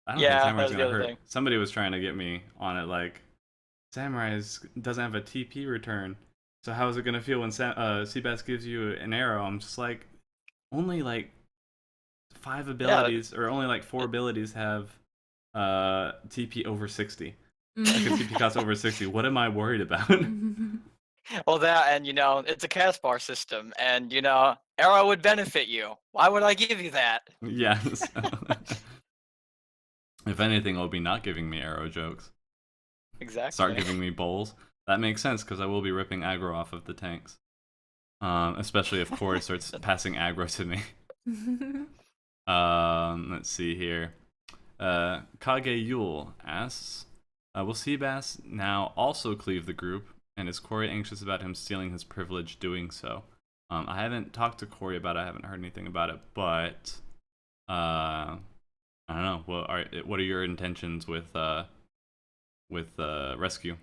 I don't think Yeah, that Samurai's was the gonna other hurt. thing. Somebody was trying to get me on it, like doesn't have a TP return. So how is it gonna feel when Seebass gives you an arrow? I'm just like, only like 5 Yeah, abilities, or only like 4 abilities have TP over 60. Like a TP Mhm. cost over 60. What am I worried about? well, that, and it's a cast bar system, and Arrow would benefit you. Why would I give you that? Yes. If anything, it'll be not giving me arrow jokes. Start Exactly. giving me bowls. That makes sense because I will be ripping aggro off of the tanks. Especially if Corey starts passing aggro to me. Let's see here. Kage Yule asks, will Seabass now also cleave the group, and is Corey anxious about him stealing his privilege doing so? I haven't talked to Corey about it. I haven't heard anything about it, but I don't know. What are your intentions with rescue?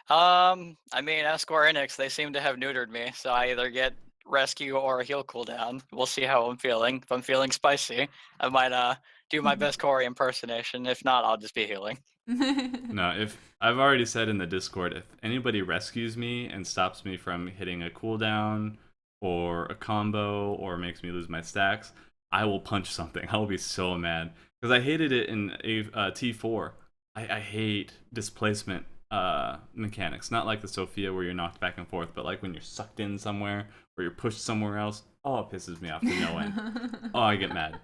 I mean, as Square Enix, they seem to have neutered me, so I either get rescue or a heal cooldown. We'll see how I'm feeling. If I'm feeling spicy, I might do my best Corey impersonation. If not, I'll just be healing. No, if I've already said in the Discord, if anybody rescues me and stops me from hitting a cooldown or a combo or makes me lose my stacks, I will punch something. I will be so mad because I hated it in T4. I hate displacement mechanics. Not like the Sophia where you're knocked back and forth, but like when you're sucked in somewhere or you're pushed somewhere else. Oh, it pisses me off to no end. Oh, I get mad.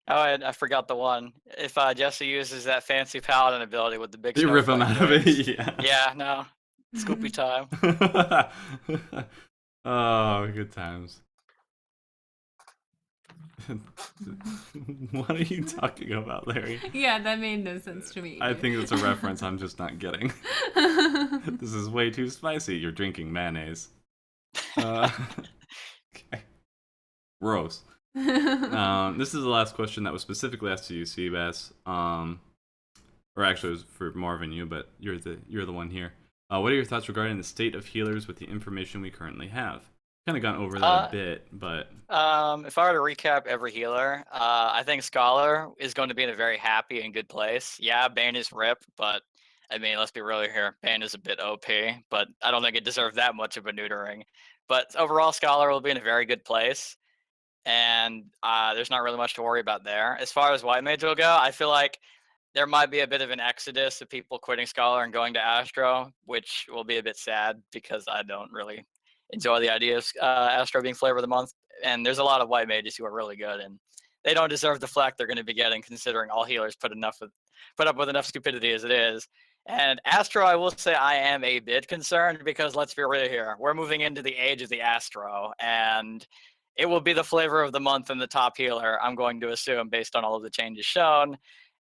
Oh, and I forgot the one. If Jesse uses that fancy paladin ability with the big You rip them snowflake out of wings. it, yeah. Yeah, no. Scoopy time. Oh, good times. What are you talking about, Larry? Yeah, that made no sense to me. I Either. think it's a reference I'm just not getting. This is way too spicy. You're drinking mayonnaise. Okay. Gross. This is the last question that was specifically asked to you, Seabass. Or actually, it was for Morv and you, but you're the one here. What are your thoughts regarding the state of healers with the information we currently have? Kind of gone over that a bit, but If I were to recap every healer, I think Scholar is going to be in a very happy and good place. Yeah, Bane is rip, but I mean, let's be real here. Bane is a bit OP, but I don't think it deserved that much of a neutering. But overall, Scholar will be in a very good place, and there's not really much to worry about there. As far as White Mage will go, I feel like there might be a bit of an exodus of people quitting Scholar and going to Astro, which will be a bit sad because I don't really enjoy the idea of Astro being flavor of the month. And there's a lot of white mages who are really good, and they don't deserve the flack they're going to be getting, considering all healers put up with enough stupidity as it is. And Astro, I will say I am a bit concerned because let's be real here, we're moving into the age of the Astro, and it will be the flavor of the month and the top healer, I'm going to assume, based on all of the changes shown.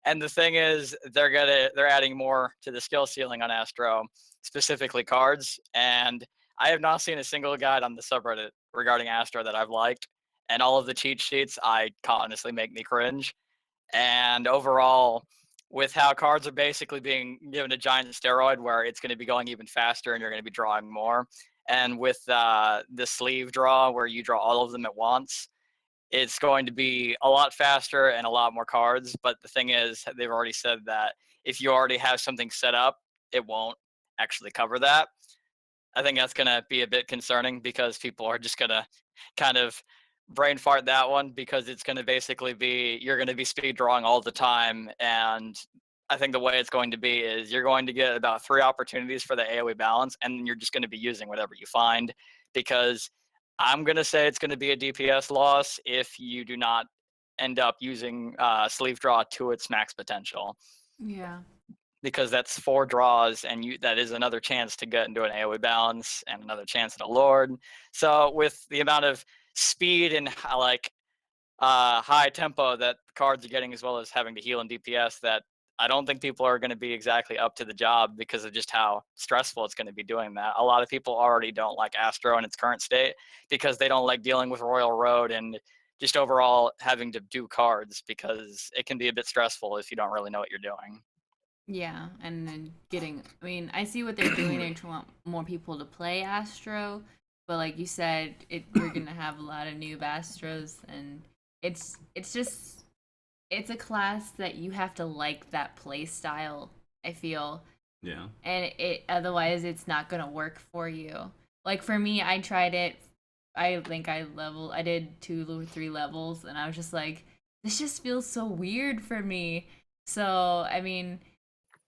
And the thing is, they're adding more to the skill ceiling on Astro, specifically cards. And I have not seen a single guide on the subreddit regarding Astro that I've liked. And all of the cheat sheets, I honestly make me cringe. And overall, with how cards are basically being given a giant steroid where it's going to be going even faster and you're going to be drawing more. And with the sleeve draw where you draw all of them at once, it's going to be a lot faster and a lot more cards. But the thing is, they've already said that if you already have something set up, it won't actually cover that. I think that's going to be a bit concerning because people are just going to kind of brain fart that one because it's going to basically be you're going to be speed drawing all the time. And I think the way it's going to be is you're going to get about 3 opportunities for the AoE balance, and you're just going to be using whatever you find because I'm going to say it's going to be a DPS loss if you do not end up using sleeve draw to its max potential. Yeah. Because that's 4 draws, and that is another chance to get into an AoE balance and another chance at a Lord. So with the amount of speed and high tempo that cards are getting, as well as having to heal and DPS, that I don't think people are going to be exactly up to the job because of just how stressful it's going to be doing that. A lot of people already don't like Astro in its current state because they don't like dealing with Royal Road and just overall having to do cards because it can be a bit stressful if you don't really know what you're doing. Yeah, and then I mean, I see what they're doing. They want more people to play Astro, but like you said, we're gonna have a lot of new Astros, and it's just it's a class that you have to like that play style, I feel. Yeah. And it otherwise it's not gonna work for you. Like for me, I tried it. I think I did 2 or 3 levels, and I was just like, this just feels so weird for me. So I mean,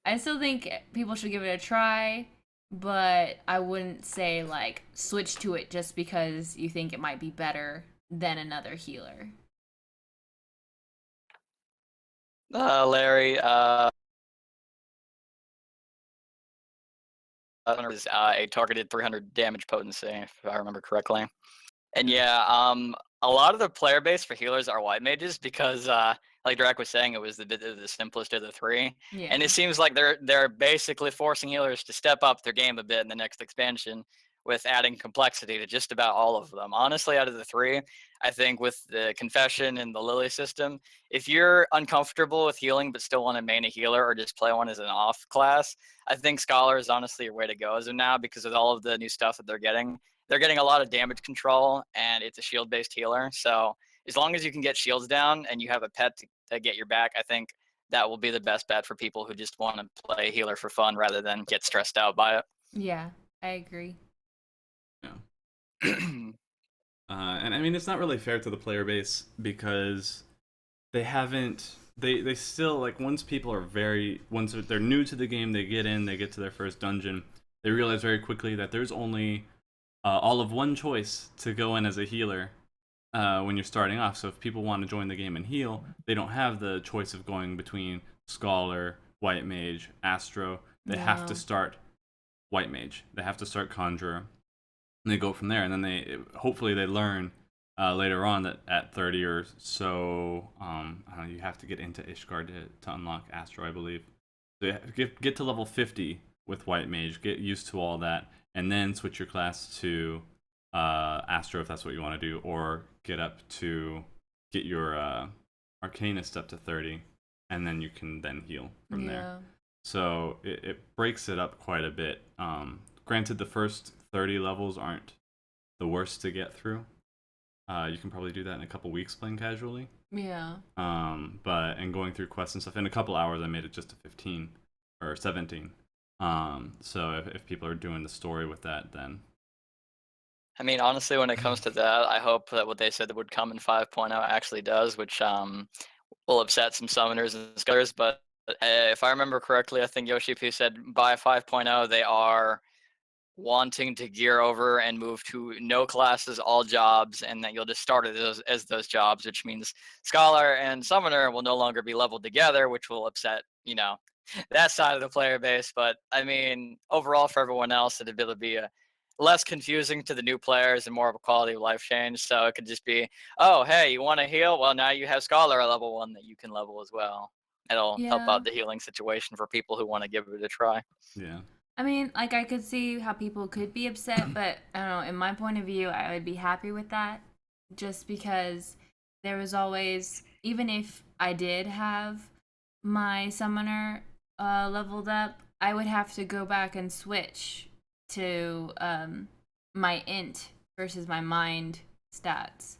I still think people should give it a try, but I wouldn't say like switch to it just because you think it might be better than another healer. Larry, is a targeted 300 damage potency, if I remember correctly. And yeah, a lot of the player base for healers are white mages because, like Drac was saying, it was the simplest of the three, and Yeah. it seems like they're basically forcing healers to step up their game a bit in the next expansion, with adding complexity to just about all of them. Honestly, out of the three, I think with the confession and the lily system, if you're uncomfortable with healing but still want to main a healer or just play one as an off class, I think scholar is honestly your way to go as of now because of all of the new stuff that they're getting. They're getting a lot of damage control, and it's a shield-based healer. So as long as you can get shields down and you have a pet to get your back, I think that will be the best bet for people who just want to play healer for fun rather than get stressed out by it. Yeah, I agree. Yeah. And I mean, it's not really fair to the player base because they haven't. They still like once people are once they're new to the game, they get in, they get to their first dungeon, they realize very quickly that there's only all of one choice to go in as a healer when you're starting off. So if people want to join the game and heal, they don't have the choice of going between Scholar, White Mage, Astro. They have to No. start White Mage. They have to start Conjurer. And they go from there, and then hopefully they learn later on that at 30 or so, I don't know, you have to get into Ishgard to unlock Astro, I believe. So get to level 50 with White Mage, get used to all that, and then switch your class to Astro if that's what you want to do, or get your Arcanist up to 30, and then you can then heal from there. Yeah. So it breaks it up quite a bit. Granted, the first 30 levels aren't the worst to get through. You can probably do that in a couple weeks playing casually. Yeah. And going through quests and stuff, in a couple hours I made it just to 15 or 17. So if people are doing the story with that, then I mean, honestly, when it comes to that, I hope that what they said that would come in 5.0 actually does, which will upset some summoners and scholars. But if I remember correctly, I think Yoshi P said by 5.0 they are wanting to gear over and move to no classes, all jobs, and that you'll just start as those jobs, which means Scholar and Summoner will no longer be leveled together, which will upset, that side of the player base. But I mean, overall, for everyone else, it'd be able to be a less confusing to the new players and more of a quality of life change. So it could just be, oh, hey, you want to heal? Well, now you have Scholar at level 1 that you can level as well. It'll help Yeah. out the healing situation for people who want to give it a try. yeah. I mean, like I could see how people could be upset, but I don't know, in my point of view, I would be happy with that just because there was always, even if I did have my summoner leveled up, I would have to go back and switch to my int versus my mind stats.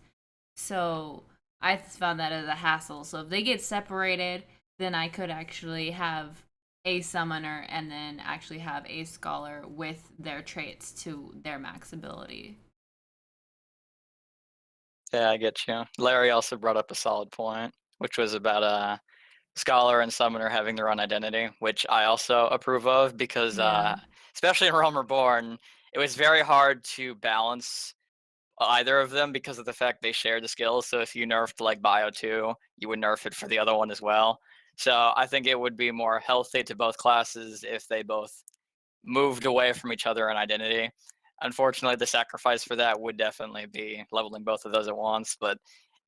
So I found that as a hassle. So if they get separated, then I could actually have a summoner and then actually have a scholar with their traits to their max ability. Yeah, I get you. Larry also brought up a solid point, which was about Scholar and Summoner having their own identity, which I also approve of because, Yeah. especially in Realm Reborn, it was very hard to balance either of them because of the fact they share the skills. So if you nerfed like Bio 2, you would nerf it for the other one as well. So I think it would be more healthy to both classes if they both moved away from each other in identity. Unfortunately, the sacrifice for that would definitely be leveling both of those at once. But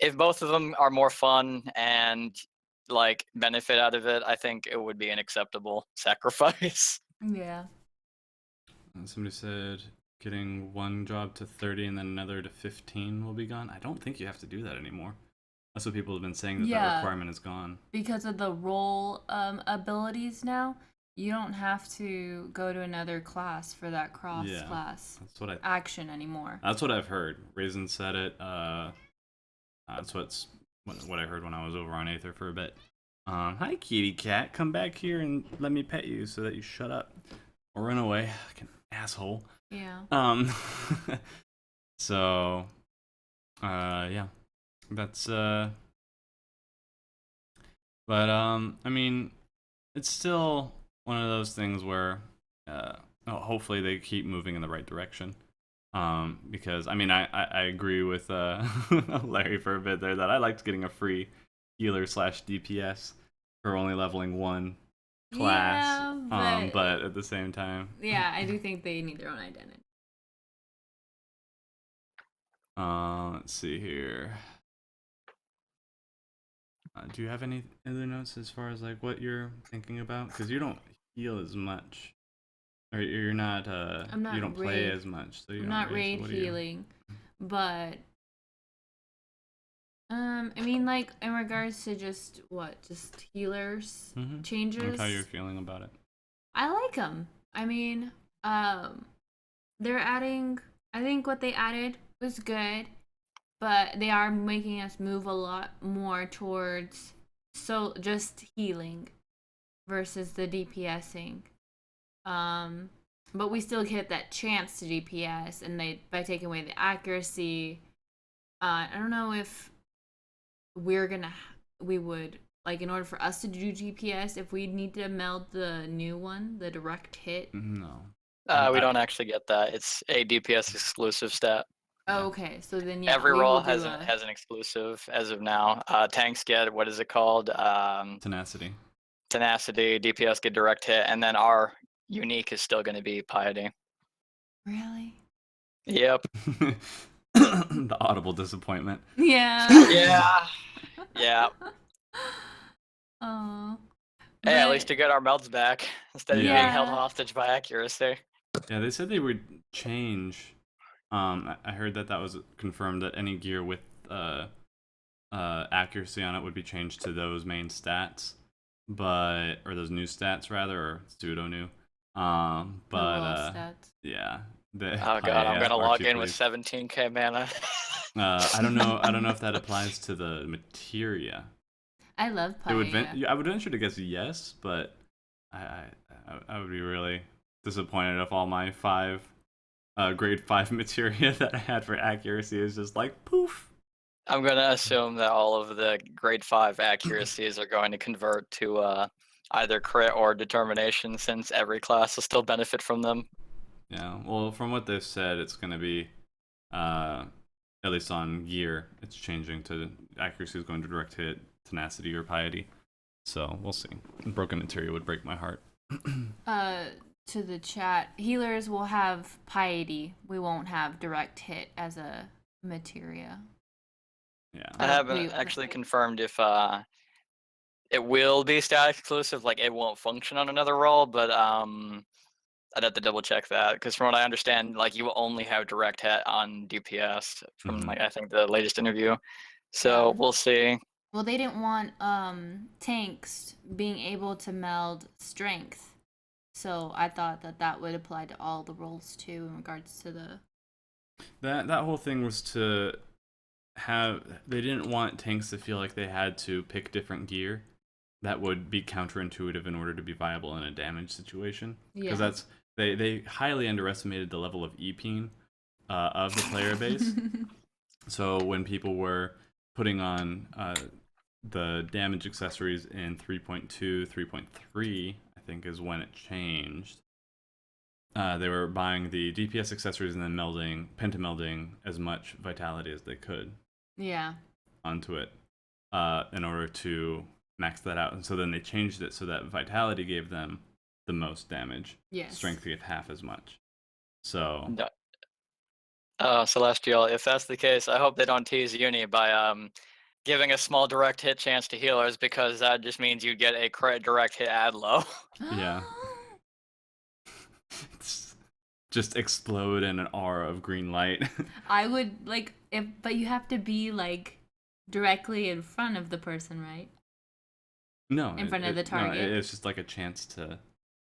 if both of them are more fun and like benefit out of it, I think it would be an acceptable sacrifice. Yeah. Somebody said getting one job to 30 and then another to 15 will be gone. I don't think you have to do that anymore. That's what people have been saying, that Yeah. requirement is gone. Because of the role abilities now, you don't have to go to another class for that cross class action anymore. That's what I've heard. Raisin said it. That's what I heard when I was over on Aether for a bit. Hi, kitty cat. Come back here and let me pet you so that you shut up or run away like an asshole. Yeah. So, yeah, that's but I mean, it's still one of those things where hopefully they keep moving in the right direction. Because I mean, I agree with Larry for a bit there that I liked getting a free healer / DPS for only leveling one class. Yeah, but at the same time, yeah, I do think they need their own identity. let's see here. Do you have any other notes as far as like what you're thinking about? Because you don't heal as much, or you're not. I'm not you don't play raid. as much, so you I'm don't not raid, raid so healing, but I mean, like in regards to just healers changes. Like how you're feeling about it. I like them. I mean, they're adding. I think what they added was good, but they are making us move a lot more towards just healing versus the DPSing. But we still get that chance to DPS, and by taking away the accuracy, I don't know if we would like in order for us to do DPS if we need to meld the new one, the direct hit. No. We don't actually get that. It's a DPS exclusive stat. Oh, okay, so then yeah, Every we role will do has an exclusive as of now. Tanks get what is it called? Tenacity. Tenacity. DPS get direct hit, and then our unique is still going to be piety. Really? Yep. The audible disappointment. Yeah. Yeah. Yeah. Oh. Hey, at least to get our melds back instead of being held hostage by accuracy. Yeah, they said they would change. I heard that was confirmed that any gear with accuracy on it would be changed to those main stats, or those new stats rather, or pseudo new. Stats. Yeah. Oh god, I'm gonna log in with 17k mana. I don't know. I don't know if that applies to the materia. I love piety. I would venture to guess yes, but I would be really disappointed if all my grade 5 materia that I had for accuracy is just like poof. I'm gonna assume that all of the grade 5 accuracies are going to convert to either crit or determination, since every class will still benefit from them. Yeah, well, from what they've said, it's gonna be at least on gear, it's changing to accuracy is going to direct hit, tenacity, or piety. So we'll see. Broken materia would break my heart. To the chat, healers will have piety. We won't have direct hit as a materia. Yeah. I haven't actually confirmed if it will be stat exclusive, like it won't function on another role, but I'd have to double check that, because from what I understand, like you will only have direct hit on DPS from like I think the latest interview. So we'll see. Well, they didn't want tanks being able to meld strength, so I thought that would apply to all the roles too in regards to the. That whole thing was to have. They didn't want tanks to feel like they had to pick different gear. That would be counterintuitive in order to be viable in a damage situation. Because that's they highly underestimated the level of EPing of the player base. So when people were putting on the damage accessories in 3.2, 3.3, I think is when it changed. They were buying the DPS accessories and then pentamelding as much vitality as they could. Yeah. Onto it in order to max that out. And so then they changed it so that vitality gave them the most damage. Yes. Strength gave half as much. So. Celestial, if that's the case, I hope they don't tease Yuni by giving a small direct hit chance to healers, because that just means you get a crit direct hit ad low. Yeah. Just explode in an aura of green light. I would but you have to be like directly in front of the person, right? No, in front of the target. No, it's just like a chance to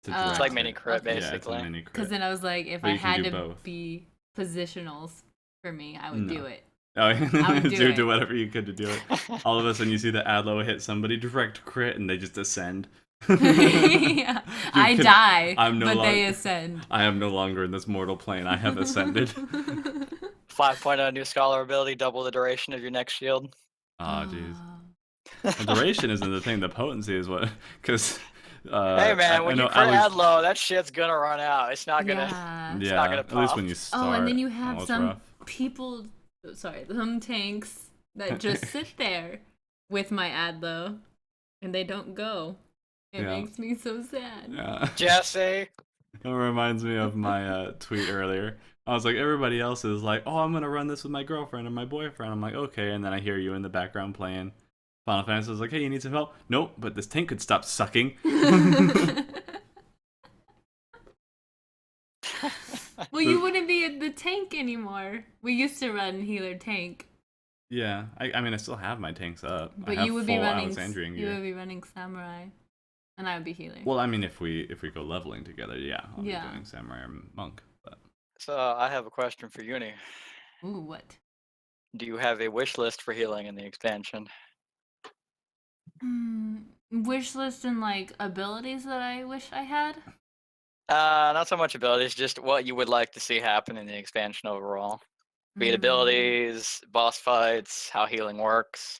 it's like mini crit, basically. Yeah, it's a mini crit. Because then I was like, if I had to be positionals for me, I would do it. Oh, I would do it. do whatever you could to do it. All of a sudden, you see the Adlo hit somebody, direct crit, and they just ascend. Yeah. I die, but they ascend. I am no longer in this mortal plane. I have ascended. 5.0 new scholar ability, double the duration of your next shield. Oh, jeez. The duration isn't the thing. The potency is what. Because. Hey man, when you crit Adlo, that shit's gonna run out. It's not gonna. Yeah. It's not gonna pop. At least when you start. Oh, and then you have some rough. people. Sorry, some tanks that just sit there with my Adlo, and they don't go. It makes me so sad. Yeah. Jesse. It reminds me of my tweet earlier. I was like, everybody else is like, oh, I'm gonna run this with my girlfriend and my boyfriend. I'm like, okay, and then I hear you in the background playing Final Fantasy. I was like, hey, you need some help? Nope, but this tank could stop sucking. Well, you wouldn't be in the tank anymore. We used to run healer tank. Yeah, I mean, I still have my tanks up. But you would be running. You would be running samurai, and I would be healer. Well, I mean, if we go leveling together, I'll be doing samurai or monk. But. So I have a question for Yuni. Ooh, what? Do you have a wish list for healing in the expansion? Wish list and like abilities that I wish I had? Not so much abilities, just what you would like to see happen in the expansion overall. Be it abilities, boss fights, how healing works.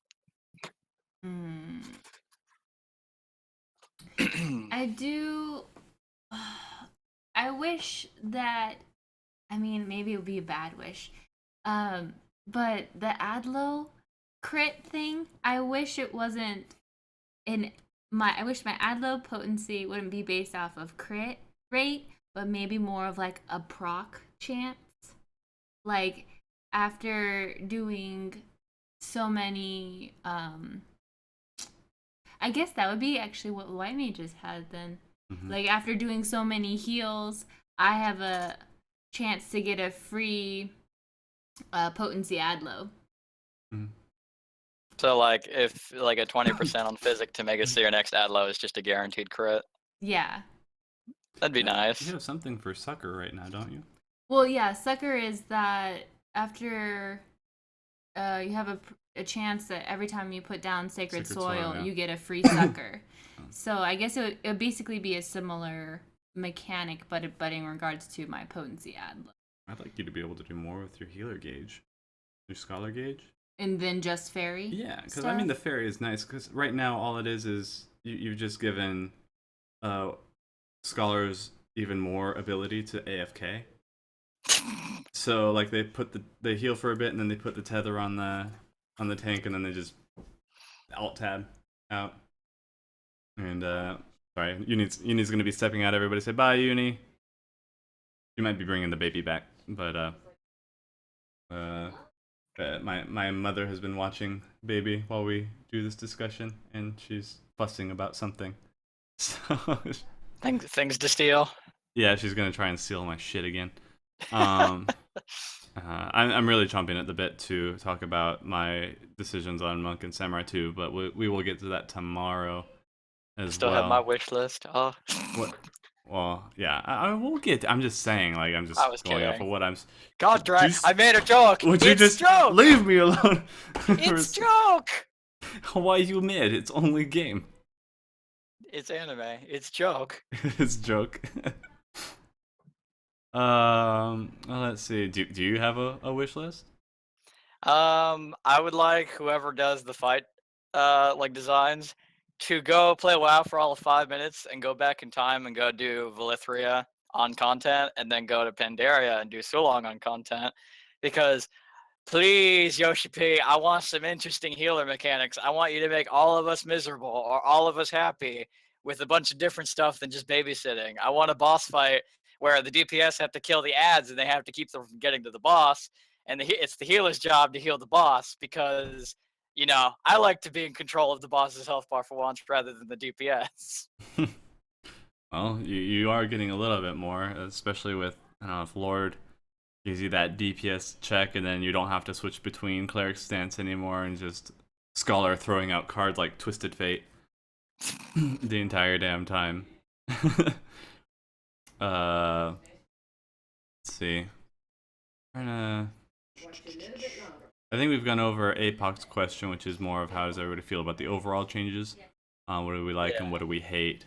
I do. I wish that. I mean, maybe it would be a bad wish. But the Adlo crit thing, I wish it wasn't I wish my Adlo potency wouldn't be based off of crit rate, but maybe more of like a proc chance. Like after doing so many I guess that would be actually what white mages had then. Like after doing so many heals, I have a chance to get a free potency Adlo. So like if like a 20% on physic to make it so your next Adlo is just a guaranteed crit. Yeah. That'd be nice. You have something for Sucker right now, don't you? Well, yeah, Sucker is that after you have a chance that every time you put down Sacred Soil, you get a free Sucker. So I guess it would basically be a similar mechanic, but in regards to my potency Adlo. I'd like you to be able to do more with your healer gauge, your scholar gauge. And then just fairy? Yeah, because I mean the fairy is nice, because right now all it is you've just given scholars even more ability to AFK. So like they heal for a bit and then they put the tether on the tank and then they just alt tab out. And sorry, Uni's gonna be stepping out. Everybody say bye, Uni. You might be bringing the baby back, but my mother has been watching baby while we do this discussion, and she's fussing about something. So things to steal. Yeah, she's gonna try and steal my shit again. I'm really chomping at the bit to talk about my decisions on Monk and Samurai 2, but we will get to that tomorrow as Still well. have my wish list. Oh. What? Well, yeah, I will get. I'm just saying, like, I'm just going off of what I'm. God, I made a joke. Would you just leave me alone? It's joke. Why you mad? It's only game. It's anime. It's joke. It's joke. Let's see. Do you have a wish list? I would like whoever does the fight, like designs, to go play WoW for all of 5 minutes and go back in time and go do Valithria on content and then go to Pandaria and do Sulong on content. Because please, Yoshi P, I want some interesting healer mechanics. I want you to make all of us miserable or all of us happy with a bunch of different stuff than just babysitting. I want a boss fight where the DPS have to kill the ads and they have to keep them from getting to the boss. And it's the healer's job to heal the boss because, you know, I like to be in control of the boss's health bar for once rather than the DPS. Well, you are getting a little bit more, especially with, I don't know, if Lord gives you that DPS check and then you don't have to switch between Cleric stance anymore and just Scholar throwing out cards like Twisted Fate the entire damn time. Let's see. I think we've gone over Apoc's question, which is more of how does everybody feel about the overall changes? What do we like and what do we hate?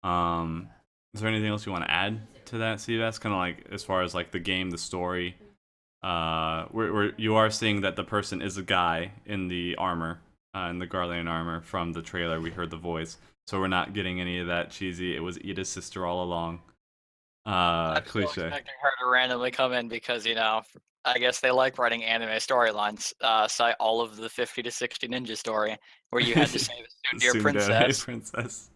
Is there anything else you want to add to that, Seebass? Kind of like as far as like the game, the story. You are seeing that the person is a guy in the armor, in the Garlean armor from the trailer. We heard the voice, so we're not getting any of that cheesy. It was Ida's sister all along. I'm still Cliche. expecting her to randomly come in because, I guess they like writing anime storylines. Cite all of the 50 to 60 ninja story where you had to save a dear princess. Princess.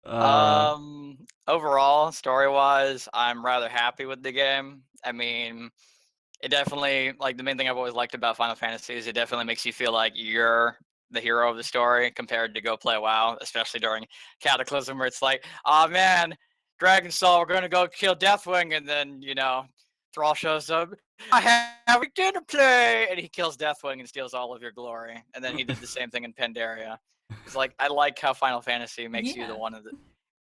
Overall, story-wise, I'm rather happy with the game. I mean, it definitely, like, the main thing I've always liked about Final Fantasy is it definitely makes you feel like you're the hero of the story compared to go play WoW, especially during Cataclysm, where it's like, oh man, Dragon Soul, we're gonna go kill Deathwing, and then, Thrall shows up, I have a dinner play, and he kills Deathwing and steals all of your glory. And then he did the same thing in Pandaria. It's like, I like how Final Fantasy makes you the one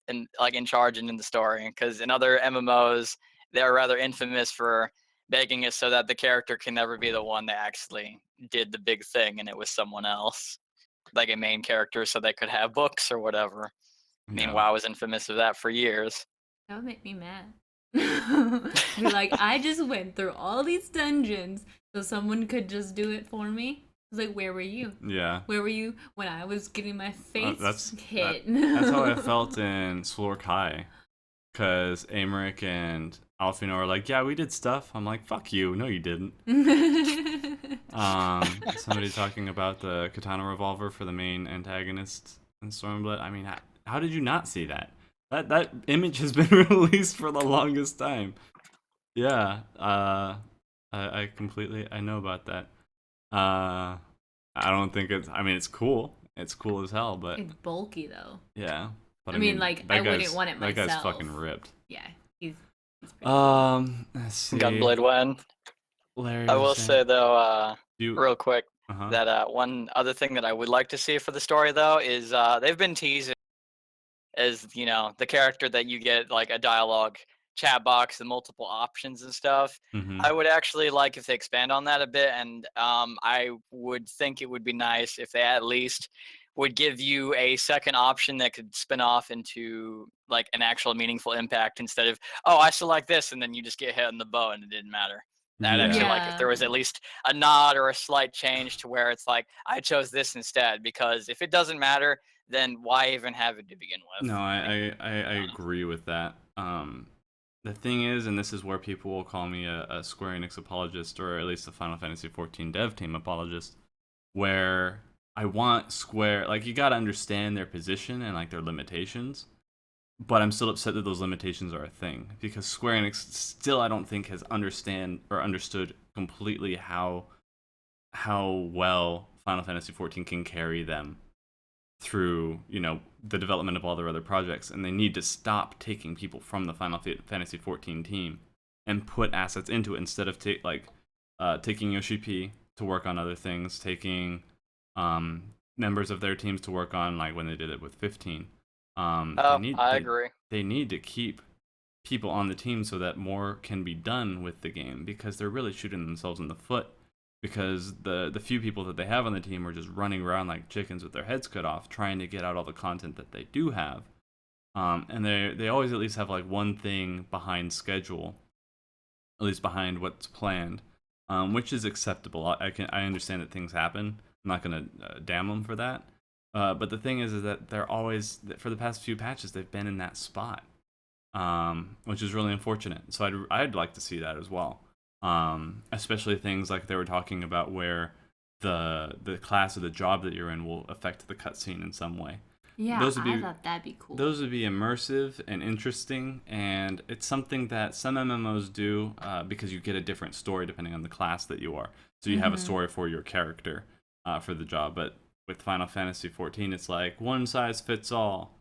in charge and in the story, because in other MMOs, they're rather infamous for making it so that the character can never be the one that actually did the big thing, and it was someone else, like a main character, so they could have books or whatever. I mean, WoW was infamous of that for years. That would make me mad. Be like, I just went through all these dungeons so someone could just do it for me. I was like, where were you? Yeah. Where were you when I was getting my face hit? That's how I felt in Slork High. Because Amaric and Alfino are like, yeah, we did stuff. I'm like, fuck you. No, you didn't. Somebody talking about the katana revolver for the main antagonist in Stormblood. I mean, how did you not see that? That image has been released for the longest time. Yeah, I completely know about that. I don't think it's cool. It's cool as hell, but it's bulky though. Yeah, but I mean, like, I wouldn't want it myself. That guy's fucking ripped. Yeah, he's let's see. Gunblade one. I will say though, real quick, that one other thing that I would like to see for the story though is they've been teasing as the character that you get like a dialogue chat box and multiple options and stuff. I would actually like if they expand on that a bit, and I would think it would be nice if they at least would give you a second option that could spin off into like an actual meaningful impact instead of, oh, I select this and then you just get hit on the bow and it didn't matter. I'd actually like if there was at least a nod or a slight change to where it's like, I chose this instead, because if it doesn't matter, then why even have it to begin with? No, I agree with that. The thing is, and this is where people will call me a Square Enix apologist, or at least a Final Fantasy XIV dev team apologist, where I want Square, like, you gotta understand their position and like their limitations, but I'm still upset that those limitations are a thing, because Square Enix still, I don't think, has understood completely how well Final Fantasy XIV can carry them through, the development of all their other projects, and they need to stop taking people from the Final Fantasy XIV team and put assets into it instead of taking Yoshi P to work on other things, taking members of their teams to work on, like when they did it with 15. I agree. They need to keep people on the team so that more can be done with the game, because they're really shooting themselves in the foot, because the few people that they have on the team are just running around like chickens with their heads cut off trying to get out all the content that they do have. And they always at least have like one thing behind schedule, at least behind what's planned, which is acceptable. I understand that things happen. I'm not going to damn them for that. But the thing is that they're always, for the past few patches, they've been in that spot, which is really unfortunate. So I'd like to see that as well. Especially things like they were talking about where the class or the job that you're in will affect the cutscene in some way. Yeah, I thought that'd be cool. Those would be immersive and interesting, and it's something that some MMOs do because you get a different story depending on the class that you are. So you have a story for your character for the job, but with Final Fantasy XIV, it's like one size fits all.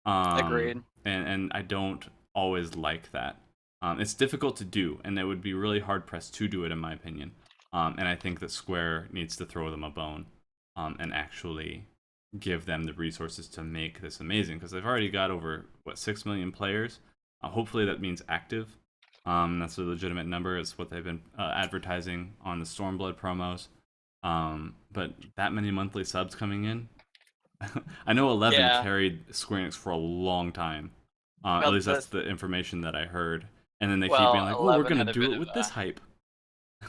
Agreed. And I don't always like that. It's difficult to do, and it would be really hard pressed to do it, in my opinion. And I think that Square needs to throw them a bone and actually give them the resources to make this amazing, because they've already got over 6 million players. Hopefully that means active. That's a legitimate number. It's what they've been advertising on the Stormblood promos. But that many monthly subs coming in, I know 11 Yeah. carried Square Enix for a long time. At Well, least that's the information that I heard. And then they keep being well, like, "Well, we're 11 gonna had a do bit it of with a this hype."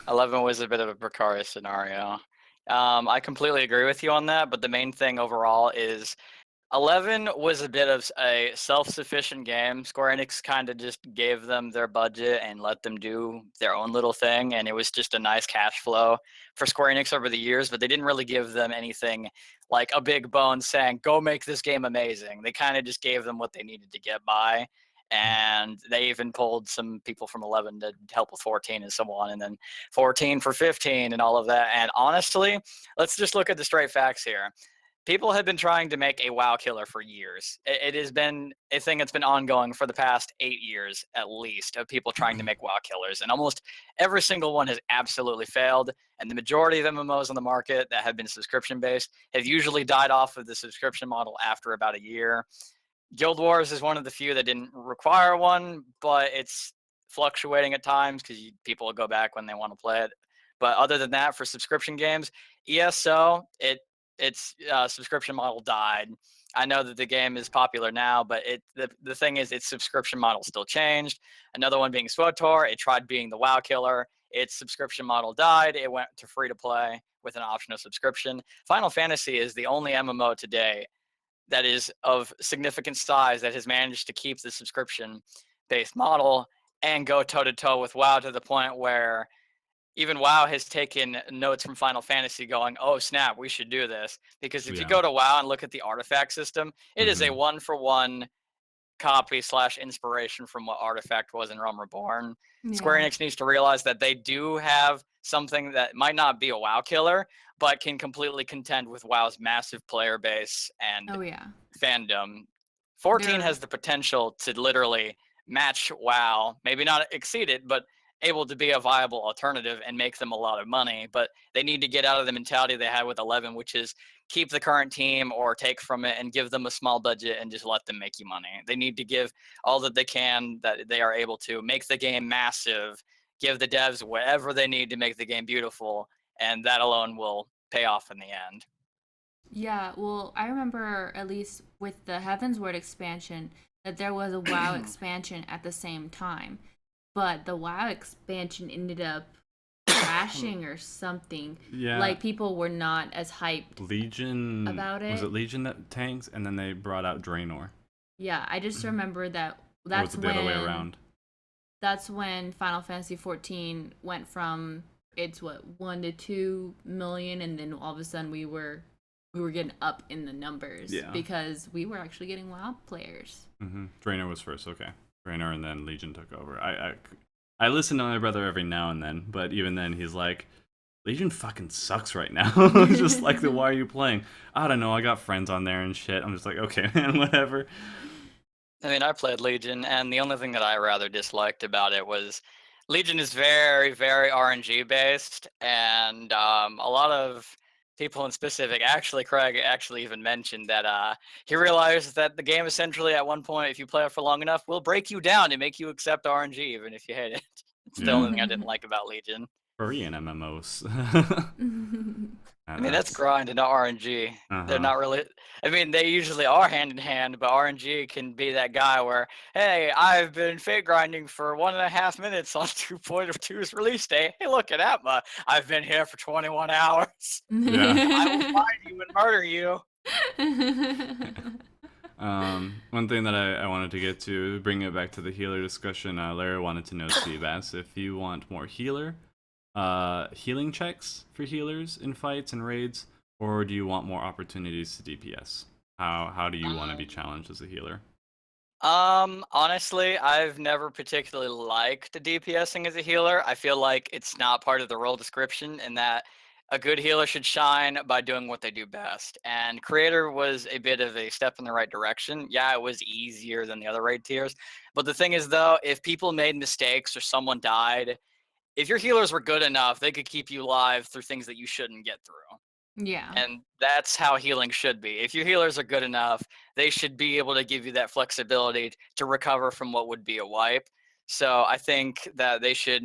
11 was a bit of a precarious scenario. I completely agree with you on that, but the main thing overall is 11 was a bit of a self-sufficient game. Square Enix kind of just gave them their budget and let them do their own little thing, and it was just a nice cash flow for Square Enix over the years, but they didn't really give them anything like a big bone saying, go make this game amazing. They kind of just gave them what they needed to get by, and they even pulled some people from 11 to help with 14 and so on, and then 14 for 15 and all of that. And honestly, let's just look at the straight facts here. People have been trying to make a WoW killer for years. It has been a thing that's been ongoing for the past 8 years, at least, of people trying to make WoW killers. And almost every single one has absolutely failed. And the majority of MMOs on the market that have been subscription based have usually died off of the subscription model after about a year. Guild Wars is one of the few that didn't require one, but it's fluctuating at times because people will go back when they want to play it. But other than that, for subscription games, ESO, its subscription model died. I know that the game is popular now, but the thing is, its subscription model still changed. Another one being SWTOR, it tried being the WoW killer. Its subscription model died. It went to free to play with an optional subscription. Final Fantasy is the only MMO today that is of significant size that has managed to keep the subscription based model and go toe to toe with WoW to the point where even WoW has taken notes from Final Fantasy going, oh snap, we should do this. Because if you Yeah. go to WoW and look at the artifact system, it is a Mhm. 1-for-1 copy / inspiration from what Artifact was in Realm Reborn. Square Yeah. Enix needs to realize that they do have something that might not be a WoW killer, but can completely contend with WoW's massive player base and Oh yeah. fandom. 14 They're has the potential to literally match WoW, maybe not exceed it, but able to be a viable alternative and make them a lot of money. But they need to get out of the mentality they had with 11, which is keep the current team or take from it and give them a small budget and just let them make you money. They need to give all that they can, that they are able to make the game massive, give the devs whatever they need to make the game beautiful, and that alone will pay off in the end. Yeah, well, I remember at least with the Heavensward expansion that there was a WoW expansion at the same time, but the WoW expansion ended up crashing or something. Yeah. Like people were not as hyped Legion about Was it. it Legion that tanks, and then they brought out Draenor? Yeah, I just remember that Or was that's it the other way around? that's when Final Fantasy 14 went from it's what 1 to 2 million, and then all of a sudden we were getting up in the numbers Yeah. because we were actually getting WoW players. Draenor was first, okay. Draenor, and then Legion took over. I listen to my brother every now and then, but even then he's like, Legion fucking sucks right now. Just like, why are you playing? I don't know, I got friends on there and shit. I'm just like, okay, man, whatever. I mean, I played Legion, and the only thing that I rather disliked about it was Legion is very, very RNG based, and a lot of people in specific, actually, Craig actually even mentioned that he realized that the game essentially at one point, if you play it for long enough, will break you down and make you accept RNG even if you hate it. It's the only thing I didn't like about Legion. Korean MMOs. I mean, that's grind and not RNG. They're Uh-huh. not really. I mean, they usually are hand in hand, but RNG can be that guy where, hey, I've been fate grinding for 1.5 minutes on 2.2's release day. Hey, look at that, but I've been here for 21 hours. Yeah. I will find you and murder you. One thing that I wanted to get to, bring it back to the healer discussion, Larry wanted to know, Seebass, if you want more healing checks for healers in fights and raids, or do you want more opportunities to DPS? How do you want to be challenged as a healer? Honestly, I've never particularly liked DPSing as a healer. I feel like it's not part of the role description, and that a good healer should shine by doing what they do best. And Creator was a bit of a step in the right direction. Yeah, it was easier than the other raid tiers. But the thing is, though, if people made mistakes or someone died, if your healers were good enough, they could keep you alive through things that you shouldn't get through. Yeah. And that's how healing should be. If your healers are good enough, they should be able to give you that flexibility to recover from what would be a wipe. So I think that they should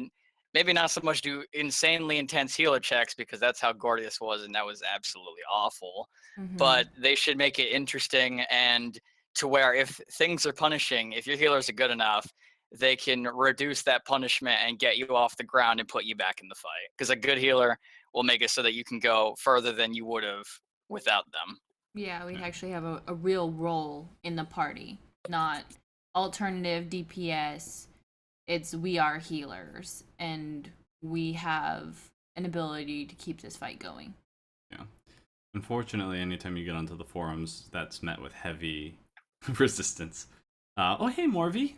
maybe not so much do insanely intense healer checks, because that's how Gordius was, and that was absolutely awful. But they should make it interesting, and to where if things are punishing, if your healers are good enough, they can reduce that punishment and get you off the ground and put you back in the fight. Because a good healer will make it so that you can go further than you would have without them. Yeah, we'd actually have a real role in the party, not alternative DPS. It's we are healers, and we have an ability to keep this fight going. Yeah. Unfortunately, anytime you get onto the forums, that's met with heavy resistance. Oh, hey, Morvy.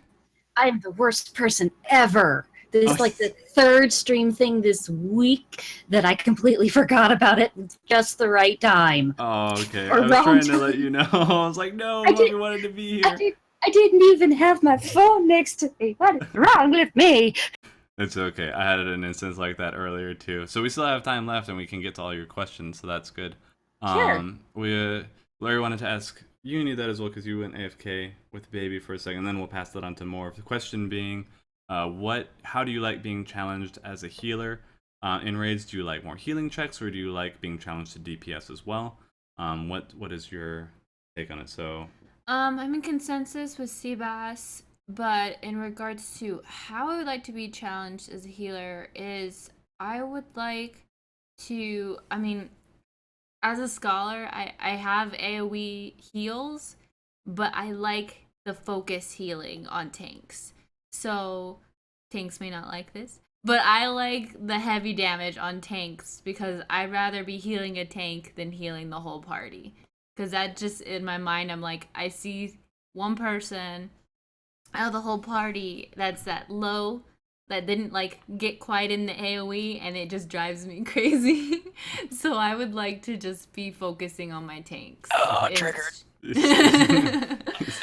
I'm the worst person ever. This is like the third stream thing this week that I completely forgot about it at just the right time. Oh, okay. Or I was trying to let you know. I was like, no, Morvy wanted to be here. I didn't even have my phone next to me. What is wrong with me? It's okay. I had an instance like that earlier, too. So we still have time left, and we can get to all your questions, so that's good. Sure. Larry wanted to ask Yuni that as well, because you went AFK with Baby for a second, then we'll pass that on to Morv. The question being, how do you like being challenged as a healer? In raids, do you like more healing checks, or do you like being challenged to DPS as well? What is your take on it? So, I'm in consensus with Seebass, but in regards to how I would like to be challenged as a healer is I would like to, as a scholar, I have AoE heals, but I like the focus healing on tanks. So, tanks may not like this, but I like the heavy damage on tanks because I'd rather be healing a tank than healing the whole party. Because that just, in my mind, I'm like, I see one person out of the whole party that's that low, that didn't, like, get quite in the AoE, and it just drives me crazy. So I would like to just be focusing on my tanks. Oh, triggered.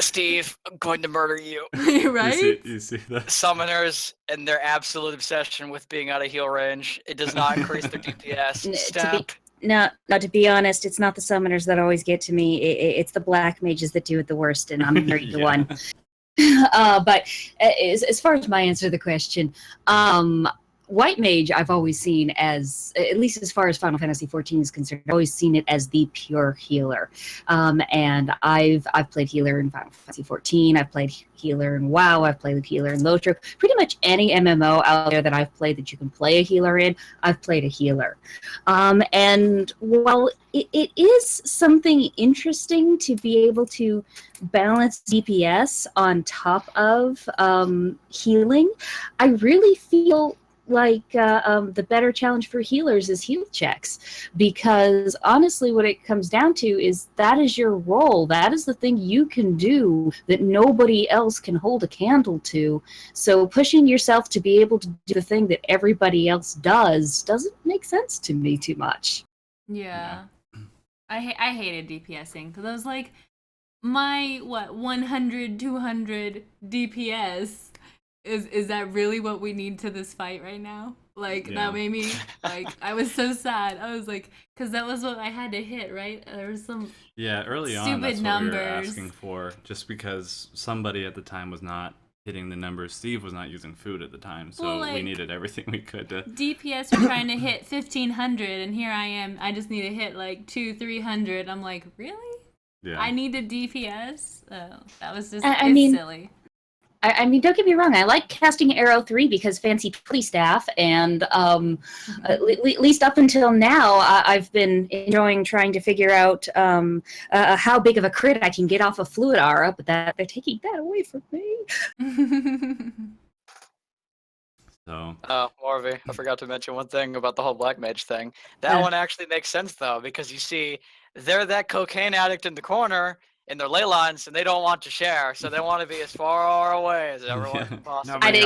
Steve, I'm going to murder you. Right? You see that? Summoners and their absolute obsession with being out of heal range. It does not increase their DPS. Stop. No, to be honest, it's not the summoners that always get to me. It's the black mages that do it the worst, and I'm married to one. But as far as my answer to the question, White Mage I've always seen as, at least as far as Final Fantasy XIV is concerned, I've always seen it as the pure healer. And I've played healer in Final Fantasy XIV, I've played healer in WoW, I've played healer in Lotro. Pretty much any MMO out there that I've played that you can play a healer in, I've played a healer. And while it is something interesting to be able to balance DPS on top of healing, I really feel like the better challenge for healers is heal checks, because honestly what it comes down to is that is your role. That is the thing you can do that nobody else can hold a candle to. So pushing yourself to be able to do the thing that everybody else does doesn't make sense to me too much. Yeah. I hated DPSing because I was like, my 100 200 DPS is that really what we need to this fight right now? Like, that made me, like, I was so sad. I was like, because that was what I had to hit, right? There was some early on, that's what we were asking for, just because somebody at the time was not hitting the numbers. Steve was not using food at the time, so we needed everything we could to... DPS were trying to hit 1,500, and here I am, I just need to hit, like, 200-300. I'm like, really? Yeah. I need a DPS? Oh, that was just, silly. I mean, don't get me wrong. I like casting Arrow 3 because fancy party staff, and at least up until now, I've been enjoying trying to figure out how big of a crit I can get off of Fluid Aura, but they're taking that away from me. So. Oh, Morvy, I forgot to mention one thing about the whole Black Mage thing. That one actually makes sense, though, because you see, they're that cocaine addict in the corner in their ley lines, and they don't want to share, so they want to be as far away as everyone can possibly.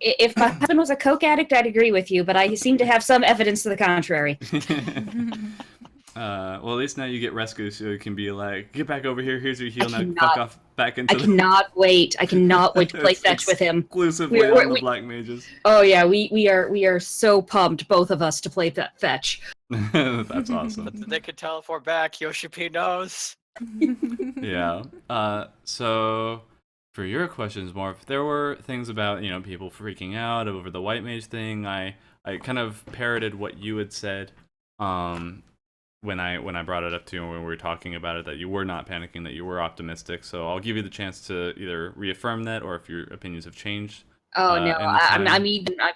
If my husband was a coke addict, I'd agree with you, but I seem to have some evidence to the contrary. Well, at least now you get rescue, so it can be like, get back over here, here's your heal, now fuck off back into I cannot wait to play fetch with him. Exclusively on the Black Mages. Oh yeah, we are so pumped, both of us, to play fetch. That's awesome. But they could teleport back, Yoshi P knows. Yeah. So for your questions, Morv, there were things about people freaking out over the white mage thing. I kind of parroted what you had said, um, when I brought it up to you when we were talking about it, that you were not panicking, that you were optimistic. So I'll give you the chance to either reaffirm that, or if your opinions have changed. Oh no, In the I'm time.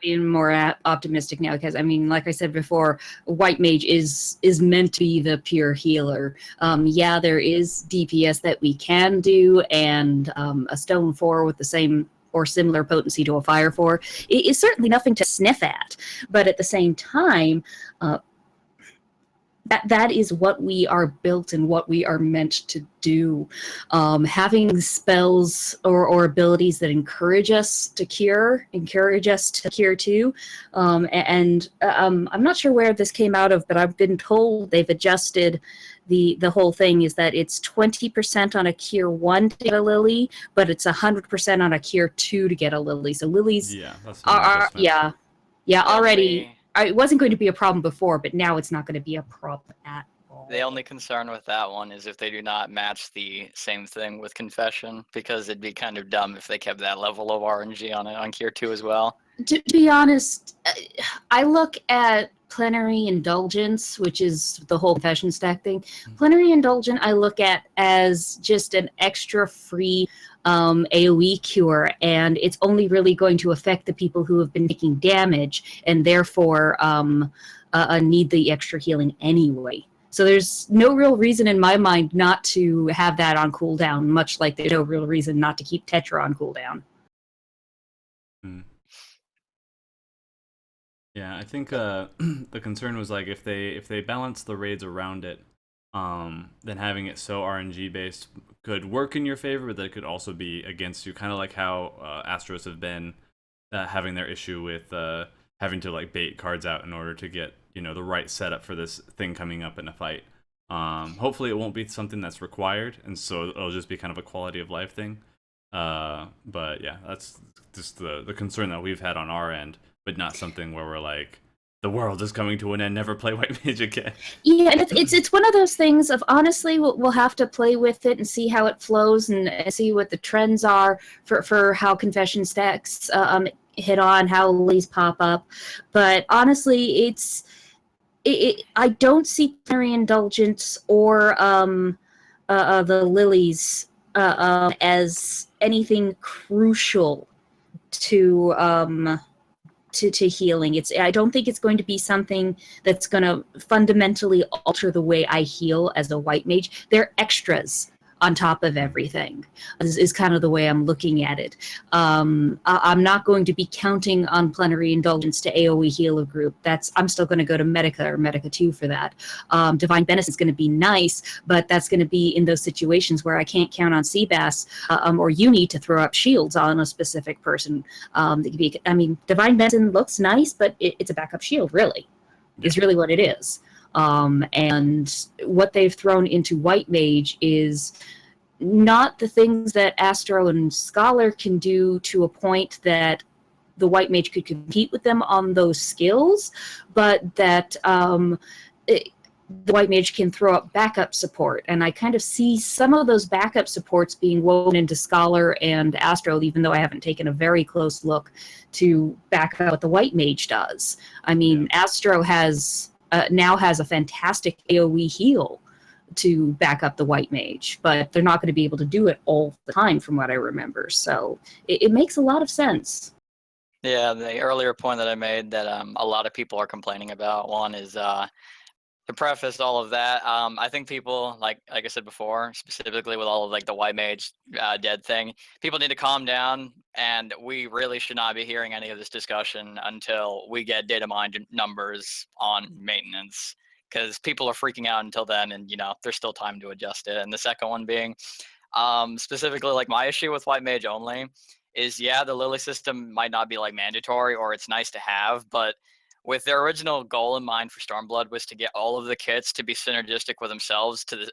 even more optimistic now because I mean, like I said before, white mage is meant to be the pure healer. Yeah, there is DPS that we can do, and a stone 4 with the same or similar potency to a fire 4 is certainly nothing to sniff at. But at the same time, that is what we are built and what we are meant to do. Having spells or abilities that encourage us to cure too. I'm not sure where this came out of, but I've been told they've adjusted the whole thing is that it's 20% on a cure 1 to get a lily, but it's 100% on a cure 2 to get a lily. So lilies That's are already. Only, It wasn't going to be a problem before, but now it's not going to be a problem at all. the only concern with that one is if they do not match the same thing with Confession, because it'd be kind of dumb if they kept that level of RNG on it on Cure 2 as well. To be honest, I look at Plenary Indulgence, which is the whole Confession stack thing. Plenary Indulgence I look at as just an extra free AoE cure, and it's only really going to affect the people who have been taking damage and therefore need the extra healing anyway. So there's no real reason in my mind not to have that on cooldown, much like there's no real reason not to keep Tetra on cooldown. Yeah, I think the concern was like if they balance the raids around it, then having it so RNG based could work in your favor, but that it could also be against you. Kind of like how Astros have been having their issue with having to like bait cards out in order to get the right setup for this thing coming up in a fight. Hopefully, it won't be something that's required, and so it'll just be kind of a quality of life thing. But yeah, that's just the concern that we've had on our end, but not something where we're like, the world is coming to an end, never play white mage again. Yeah, and it's one of those things of honestly we'll have to play with it and see how it flows and see what the trends are for how Confession stacks hit on, how lilies pop up. But honestly, I don't see Plenary Indulgence or the lilies as anything crucial to healing. I don't think it's going to be something that's going to fundamentally alter the way I heal as a white mage. They're extras on top of everything is kind of the way I'm looking at it. I'm not going to be counting on Plenary Indulgence to AoE heal a group. I'm still going to go to Medica or Medica 2 for that. Divine Benison is going to be nice, but that's going to be in those situations where I can't count on Seebass or Yuni to throw up shields on a specific person. Divine Benison looks nice, but it's a backup shield, really. Is really what it is. And what they've thrown into White Mage is not the things that Astro and Scholar can do to a point that the White Mage could compete with them on those skills, but that the White Mage can throw up backup support. And I kind of see some of those backup supports being woven into Scholar and Astro, even though I haven't taken a very close look to back up what the White Mage does. I mean, Astro now has a fantastic AoE heal to back up the white mage, but they're not going to be able to do it all the time from what I remember. So it makes a lot of sense. Yeah, the earlier point that I made that a lot of people are complaining about, one is to preface all of that, I think people, like I said before, specifically with all of like the white mage dead thing, people need to calm down, and we really should not be hearing any of this discussion until we get data mined numbers on maintenance, because people are freaking out until then, and there's still time to adjust it. And the second one being, specifically like my issue with white mage only is, the lily system might not be like mandatory or it's nice to have, but with their original goal in mind for Stormblood was to get all of the kits to be synergistic with themselves to the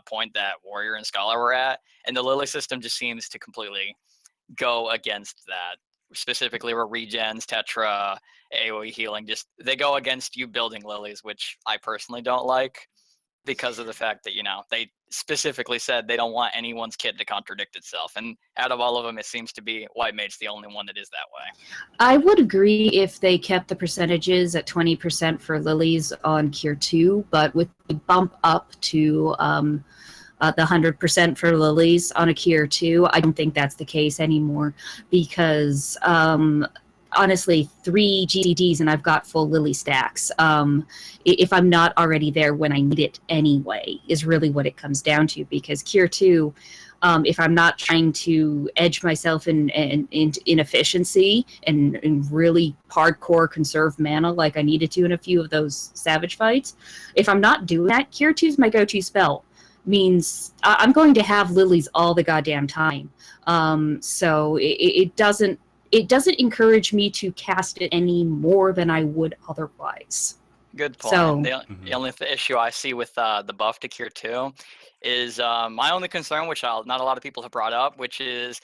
point that Warrior and Scholar were at, and the Lily system just seems to completely go against that. Specifically, where regens, Tetra, AoE healing, they go against you building lilies, which I personally don't like. because of the fact that, they specifically said they don't want anyone's kit to contradict itself. And out of all of them, it seems to be White Mage the only one that is that way. I would agree if they kept the percentages at 20% for lilies on Cure 2, but with the bump up to the 100% for lilies on a Cure 2, I don't think that's the case anymore, because honestly, 3 GDDs and I've got full lily stacks. If I'm not already there when I need it anyway, is really what it comes down to, because Cure 2, if I'm not trying to edge myself in inefficiency and really hardcore conserve mana like I needed to in a few of those Savage fights, if I'm not doing that, Cure 2 is my go-to spell. Means I'm going to have lilies all the goddamn time. So it doesn't encourage me to cast it any more than I would otherwise. Good point. So, the only issue I see with the buff to Cure 2 is my only concern, which not a lot of people have brought up, which is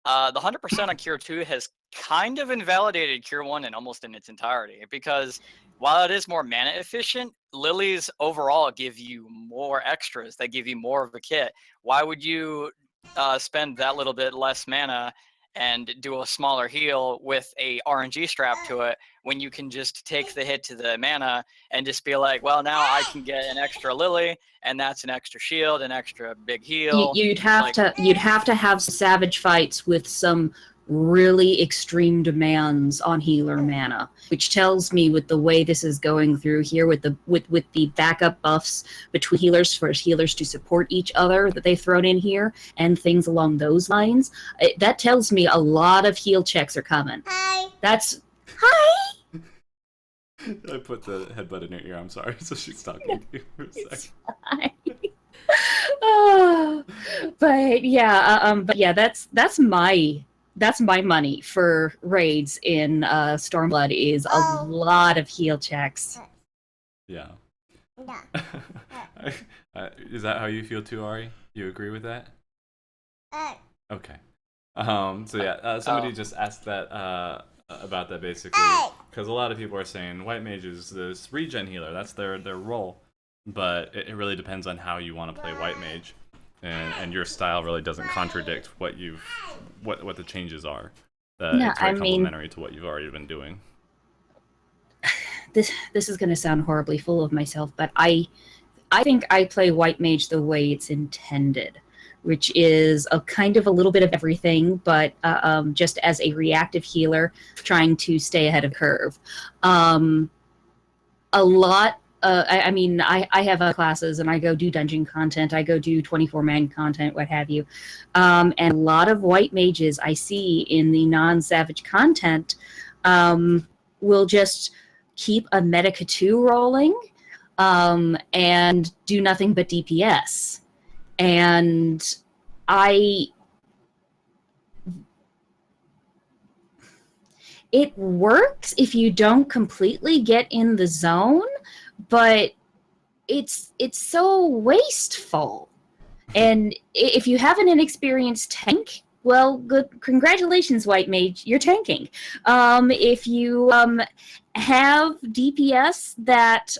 the 100% on Cure 2 has kind of invalidated Cure 1 in almost in its entirety, because while it is more mana efficient, lilies overall give you more extras. They give you more of a kit. Why would you spend that little bit less mana and do a smaller heal with a RNG strap to it when you can just take the hit to the mana and just be like, well, now I can get an extra lily, and that's an extra shield, an extra big heal. You'd have to have Savage fights with some really extreme demands on healer mana, which tells me, with the way this is going through here, with the backup buffs between healers for healers to support each other that they've thrown in here and things along those lines, that tells me a lot of heal checks are coming. Hi. I put the headbutt in her ear. I'm sorry. So she's talking to you for a second. But yeah, that's my money for raids in Stormblood, is a lot of heal checks. Yeah. Is that how you feel too, Ari? You agree with that? Okay. So yeah, somebody just asked that about that, basically, because a lot of people are saying White Mage is this regen healer. That's their role, but it really depends on how you want to play White Mage, and your style really doesn't contradict what the changes are. It's very complementary to what you've already been doing. This is going to sound horribly full of myself, but I think I play White Mage the way it's intended, which is a kind of a little bit of everything, but just as a reactive healer trying to stay ahead of curve. A lot. I have classes, and I go do dungeon content, I go do 24-man content, what have you. And a lot of White Mages I see in the non-Savage content will just keep a Medica 2 rolling and do nothing but DPS. And it works if you don't completely get in the zone, but it's so wasteful. And if you have an inexperienced tank, well, good, congratulations, White Mage, you're tanking. If you have DPS that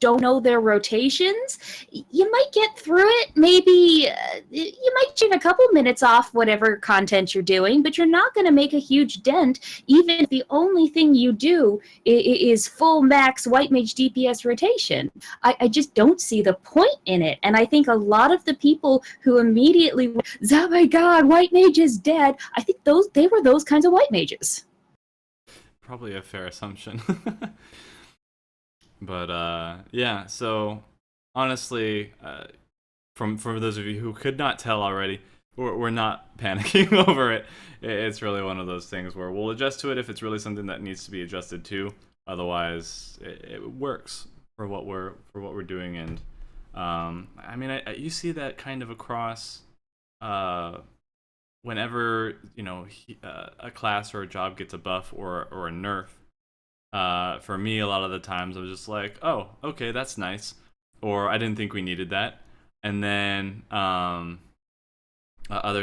don't know their rotations, you might get through it. Maybe you might shave a couple minutes off whatever content you're doing, but you're not going to make a huge dent, even if the only thing you do is full max White Mage DPS rotation. I just don't see the point in it. And I think a lot of the people who immediately, oh my god, White Mage is dead, I think they were those kinds of White Mages. Probably a fair assumption. But yeah, so honestly, for those of you who could not tell already, we're not panicking over it. It's really one of those things where we'll adjust to it if it's really something that needs to be adjusted to. Otherwise, it works for what we're doing. And I mean, you see that kind of across whenever a class or a job gets a buff or a nerf. For me, a lot of the times I was just like, oh, okay, that's nice, or I didn't think we needed that. And then other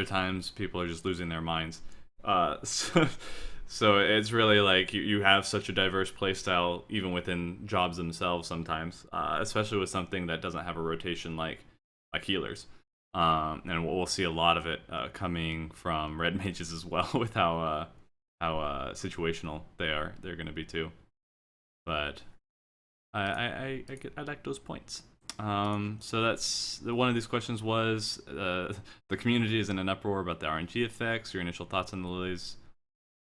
times people are just losing their minds. So it's really like you have such a diverse playstyle even within jobs themselves sometimes, especially with something that doesn't have a rotation like healers. And we'll see a lot of it coming from red mages as well, with how situational they're going to be too. But I like those points. So that's one of these questions was the community is in an uproar about the RNG effects. Your initial thoughts on the lilies,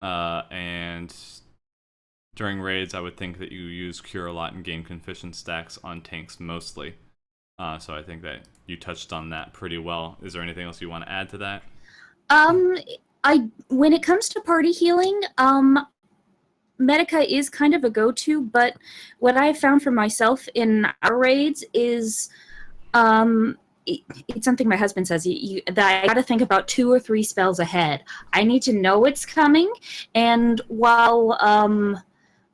and during raids, I would think that you use cure a lot and gain confession stacks on tanks mostly. So I think that you touched on that pretty well. Is there anything else you want to add to that? When it comes to party healing, Medica is kind of a go-to, but what I've found for myself in our raids is it's something my husband says, that I gotta think about 2 or 3 spells ahead. I need to know it's coming, and while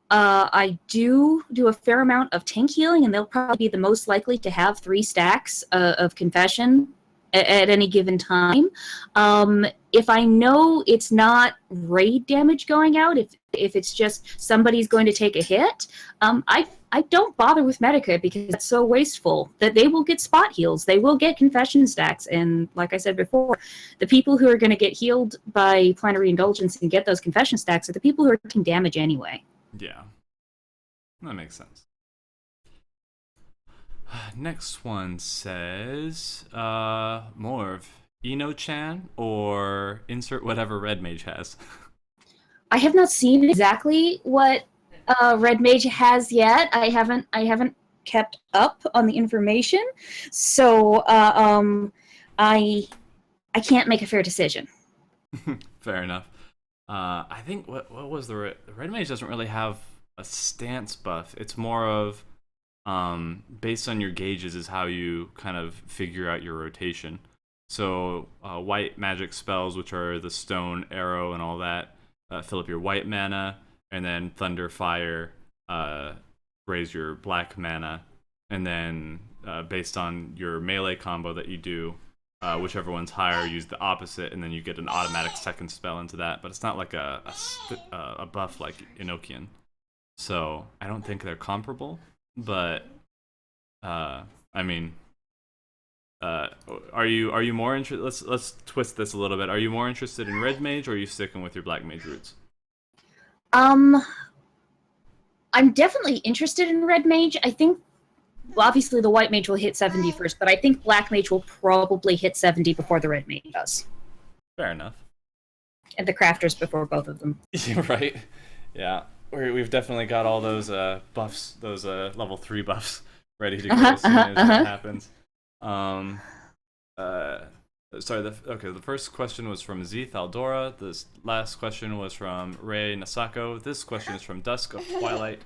I do a fair amount of tank healing, and they'll probably be the most likely to have 3 stacks of confession at any given time. If I know it's not raid damage going out, if it's just somebody's going to take a hit, I don't bother with Medica because it's so wasteful that they will get spot heals. They will get confession stacks. And like I said before, the people who are going to get healed by Plenary Indulgence and get those confession stacks are the people who are taking damage anyway. Yeah, that makes sense. Next one says, Morv, Eno-chan or insert whatever Red Mage has. I have not seen exactly what Red Mage has yet. I haven't kept up on the information, so I can't make a fair decision. Fair enough. I think what was the Red Mage doesn't really have a stance buff. It's more of based on your gauges is how you kind of figure out your rotation. So white magic spells, which are the stone, arrow, and all that, fill up your white mana, and then thunder, fire, raise your black mana, and then based on your melee combo that you do, whichever one's higher, use the opposite, and then you get an automatic second spell into that. But it's not like a buff like Enochian. So I don't think they're comparable. But I mean, are you more interested? Let's twist this a little bit. Are you more interested in Red Mage, or are you sticking with your Black Mage roots? I'm definitely interested in Red Mage. I think, well, obviously the White Mage will hit 70 first, but I think Black Mage will probably hit 70 before the Red Mage does. Fair enough. And the Crafters before both of them. Right? Yeah. We've definitely got all those buffs, those level 3 buffs, ready to go as soon as that happens. The first question was from Z Thaldora. This last question was from Ray Nasako. This question is from Dusk of Twilight.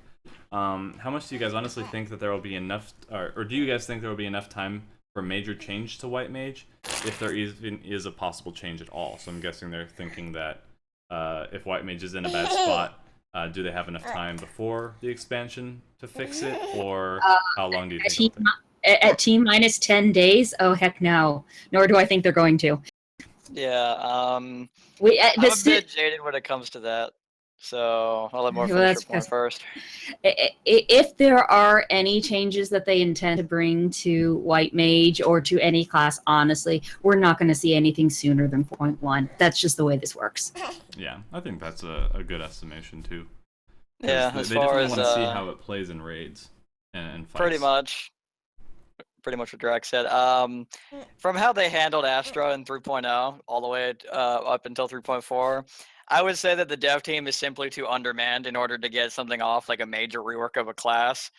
How much do you guys honestly think that there will be enough, or do you guys think there will be enough time for a major change to White Mage, if there even is a possible change at all? So I'm guessing they're thinking that if White Mage is in a bad spot, do they have enough time before the expansion to fix it, or how long do you think it'll take? At T minus 10 days? Oh, heck no. Nor do I think they're going to. Yeah, I'm a bit jaded when it comes to that. So I'll let more finish your point first. If there are any changes that they intend to bring to White Mage or to any class, honestly, we're not going to see anything sooner than 0.1. That's just the way this works. Yeah, I think that's a good estimation too. Yeah, they definitely want to see how it plays in raids and fights. Pretty much what Drax said. From how they handled Astra in 3.0 all the way up until 3.4, I would say that the dev team is simply too undermanned in order to get something off like a major rework of a class.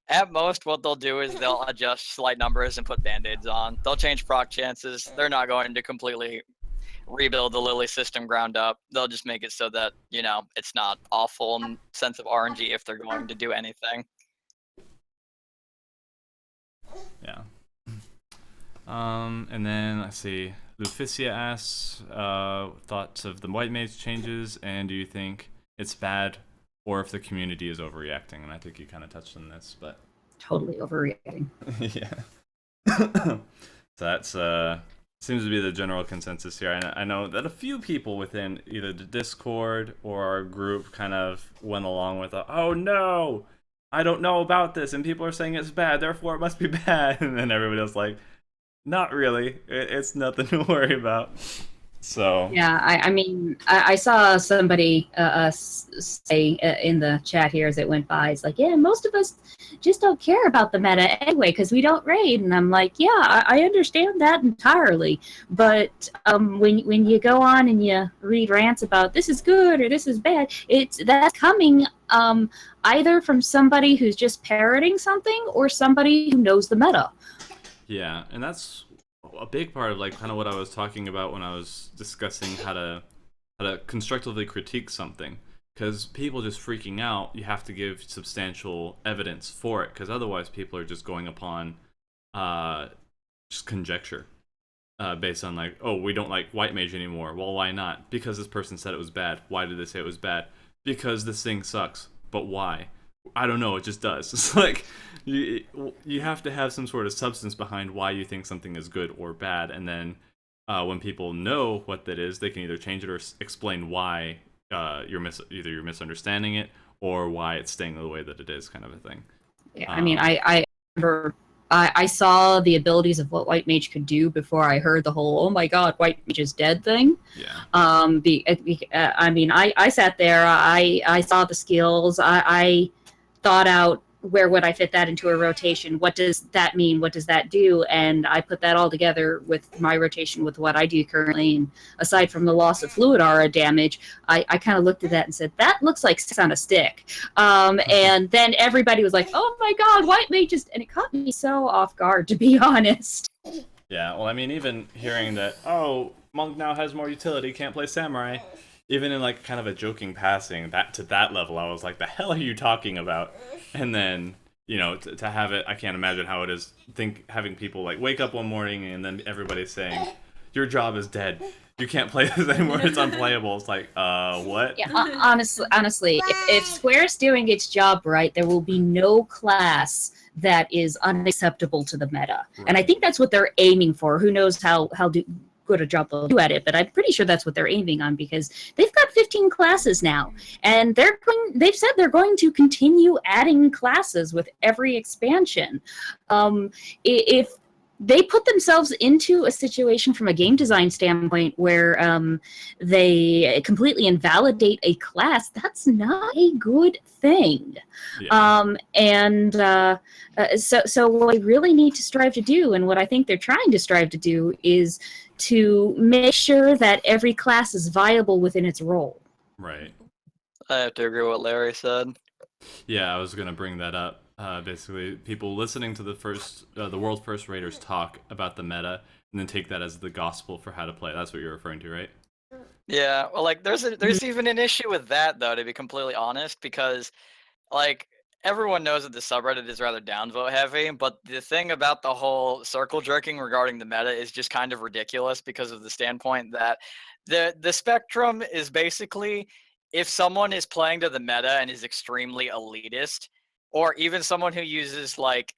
At most, what they'll do is they'll adjust slight numbers and put band-aids on. They'll change proc chances. They're not going to completely rebuild the Lily system ground up. They'll just make it so that, it's not awful in sense of RNG if they're going to do anything. Yeah. And then let's see. Luficia asks thoughts of the White Mage changes, and do you think it's bad, or if the community is overreacting? And I think you kind of touched on this, but totally overreacting. Yeah. So that's seems to be the general consensus here. I know that a few people within either the Discord or our group kind of went along with, oh no, I don't know about this, and people are saying it's bad, therefore it must be bad. And then everybody else like, not really. It's nothing to worry about. So yeah, I mean, I saw somebody say in the chat here as it went by, it's like, yeah, most of us just don't care about the meta anyway because we don't raid. And I'm like, yeah, I understand that entirely. But when you go on and you read rants about this is good or this is bad, that's coming either from somebody who's just parroting something or somebody who knows the meta. yeah, and that's a big part of like kind of what I was talking about when I was discussing how to constructively critique something, because people just freaking out, you have to give substantial evidence for it, because otherwise people are just going upon just conjecture based on like, oh, we don't like white mage anymore. Well, why not? Because this person said it was bad. Why did they say it was bad? Because this thing sucks. But why? I don't know, it just does. It's like you have to have some sort of substance behind why you think something is good or bad, and then when people know what that is, they can either change it or explain why you're misunderstanding it or why it's staying the way that it is, kind of a thing. Yeah, I mean, I remember I saw the abilities of what White Mage could do before I heard the whole "oh my god, White Mage is dead" thing. Yeah. I mean, I sat there, I saw the skills, I thought out where would I fit that into a rotation? What does that mean? What does that do? And I put that all together with my rotation with what I do currently. And aside from the loss of fluid aura damage, I kind of looked at that and said, that looks like sex on a stick. And then everybody was like, oh my god, White Mage is... And it caught me so off guard, to be honest. Yeah, well, I mean, even hearing that, oh, Monk now has more utility, can't play Samurai, even in like kind of a joking passing, that to that level, I was like, the hell are you talking about? And then, you know, to have it, I can't imagine how it is, having people like wake up one morning and then everybody's saying, your job is dead. You can't play this anymore, it's unplayable. It's like, what? Yeah, honestly, if Square's doing its job right, there will be no class that is unacceptable to the meta. Right. And I think that's what they're aiming for. Who knows how good a job they'll do at it, but I'm pretty sure that's what they're aiming on, because they've got 15 classes now, and they've said they're going to continue adding classes with every expansion. If they put themselves into a situation from a game design standpoint where they completely invalidate a class, that's not a good thing. Yeah. So what we really need to strive to do, and what I think they're trying to strive to do, is to make sure that every class is viable within its role. Right. I have to agree with what Larry said. Yeah, I was going to bring that up. Basically, people listening to the world's first raiders talk about the meta, and then take that as the gospel for how to play. That's what you're referring to, right? Yeah, well, like, there's even an issue with that, though, to be completely honest, because, like, everyone knows that the subreddit is rather downvote heavy, but the thing about the whole circle jerking regarding the meta is just kind of ridiculous, because of the standpoint that the spectrum is basically, if someone is playing to the meta and is extremely elitist, or even someone who uses like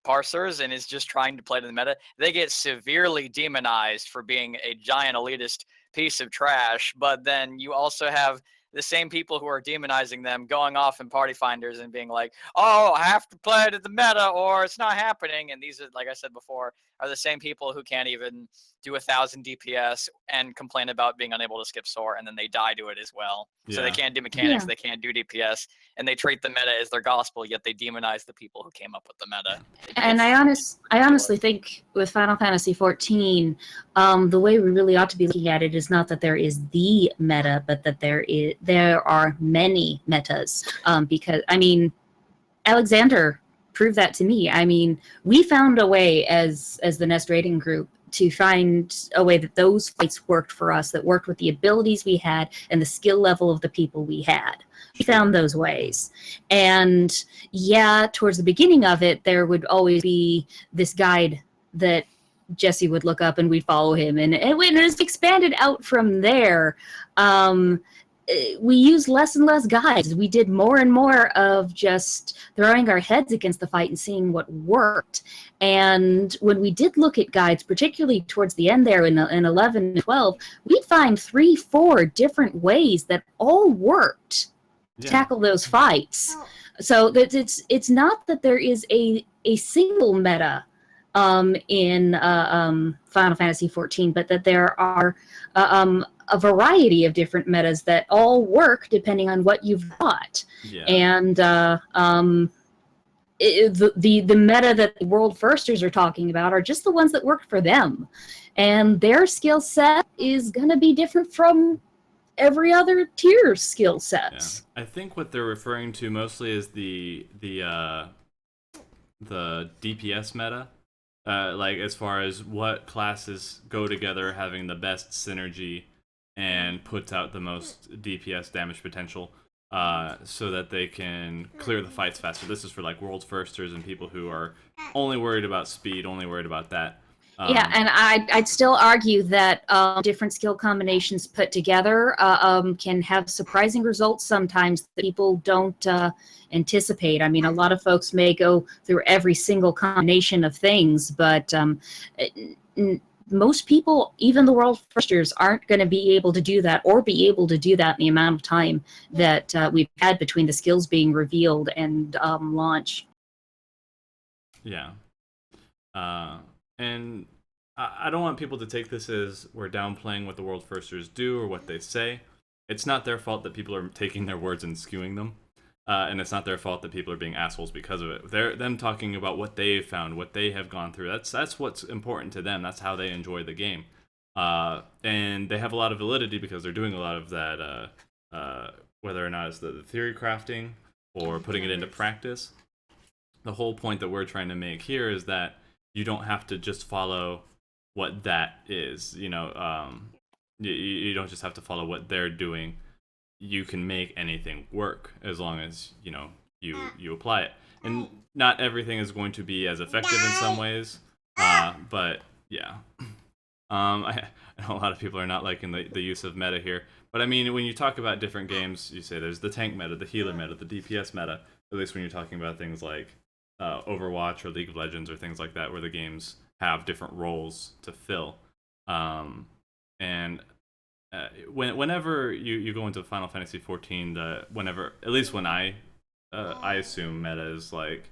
parsers and is just trying to play to the meta, they get severely demonized for being a giant elitist piece of trash. But then you also have the same people who are demonizing them going off in party finders and being like, oh, I have to play to the meta or it's not happening. And these are, like I said before, are the same people who can't even do 1,000 DPS and complain about being unable to skip SOAR, and then they die to it as well. Yeah. So they can't do mechanics, they can't do DPS, and they treat the meta as their gospel, yet they demonize the people who came up with the meta. And I honestly think with Final Fantasy XIV, the way we really ought to be looking at it is not that there is the meta, but that there are many metas. Because, I mean, Alexander proved that to me. I mean, we found a way as the Nest Rating group to find a way that those fights worked for us, that worked with the abilities we had and the skill level of the people we had. We found those ways. And yeah, towards the beginning of it, there would always be this guide that Jesse would look up and we'd follow him. And when it was expanded out from there, we used less and less guides. We did more and more of just throwing our heads against the fight and seeing what worked. And when we did look at guides, particularly towards the end there in 11 and 12, we'd find 3-4 different ways that all worked to tackle those fights. So that it's not that there is a single meta in Final Fantasy XIV, but that there are a variety of different metas that all work depending on what you've got. Yeah. And the meta that the world firsters are talking about are just the ones that work for them. And their skill set is going to be different from every other tier skill sets. Yeah. I think what they're referring to mostly is the DPS meta. Like as far as what classes go together having the best synergy and puts out the most DPS damage potential, so that they can clear the fights faster. This is for like world firsters and people who are only worried about speed, only worried about that. Yeah, and I'd still argue that different skill combinations put together can have surprising results sometimes that people don't anticipate. I mean, a lot of folks may go through every single combination of things, but most people, even the world firsters, aren't going to be able to do that or be able to do that in the amount of time that we've had between the skills being revealed and launch. Yeah. And I don't want people to take this as we're downplaying what the world firsters do or what they say. It's not their fault that people are taking their words and skewing them. And it's not their fault that people are being assholes because of it. They're them talking about what they've found, what they have gone through. That's what's important to them. That's how they enjoy the game. And they have a lot of validity because they're doing a lot of that, whether or not it's the theory crafting or putting it into practice. The whole point that we're trying to make here is that you don't have to just follow what that is. You know, you don't just have to follow what they're doing. You can make anything work as long as you apply it. And not everything is going to be as effective in some ways, but yeah. I know a lot of people are not liking the use of meta here, but I mean, when you talk about different games, you say there's the tank meta, the healer meta, the DPS meta. At least when you're talking about things like Overwatch or League of Legends or things like that, where the games have different roles to fill. Whenever you go into Final Fantasy XIV, at least when I assume meta is like,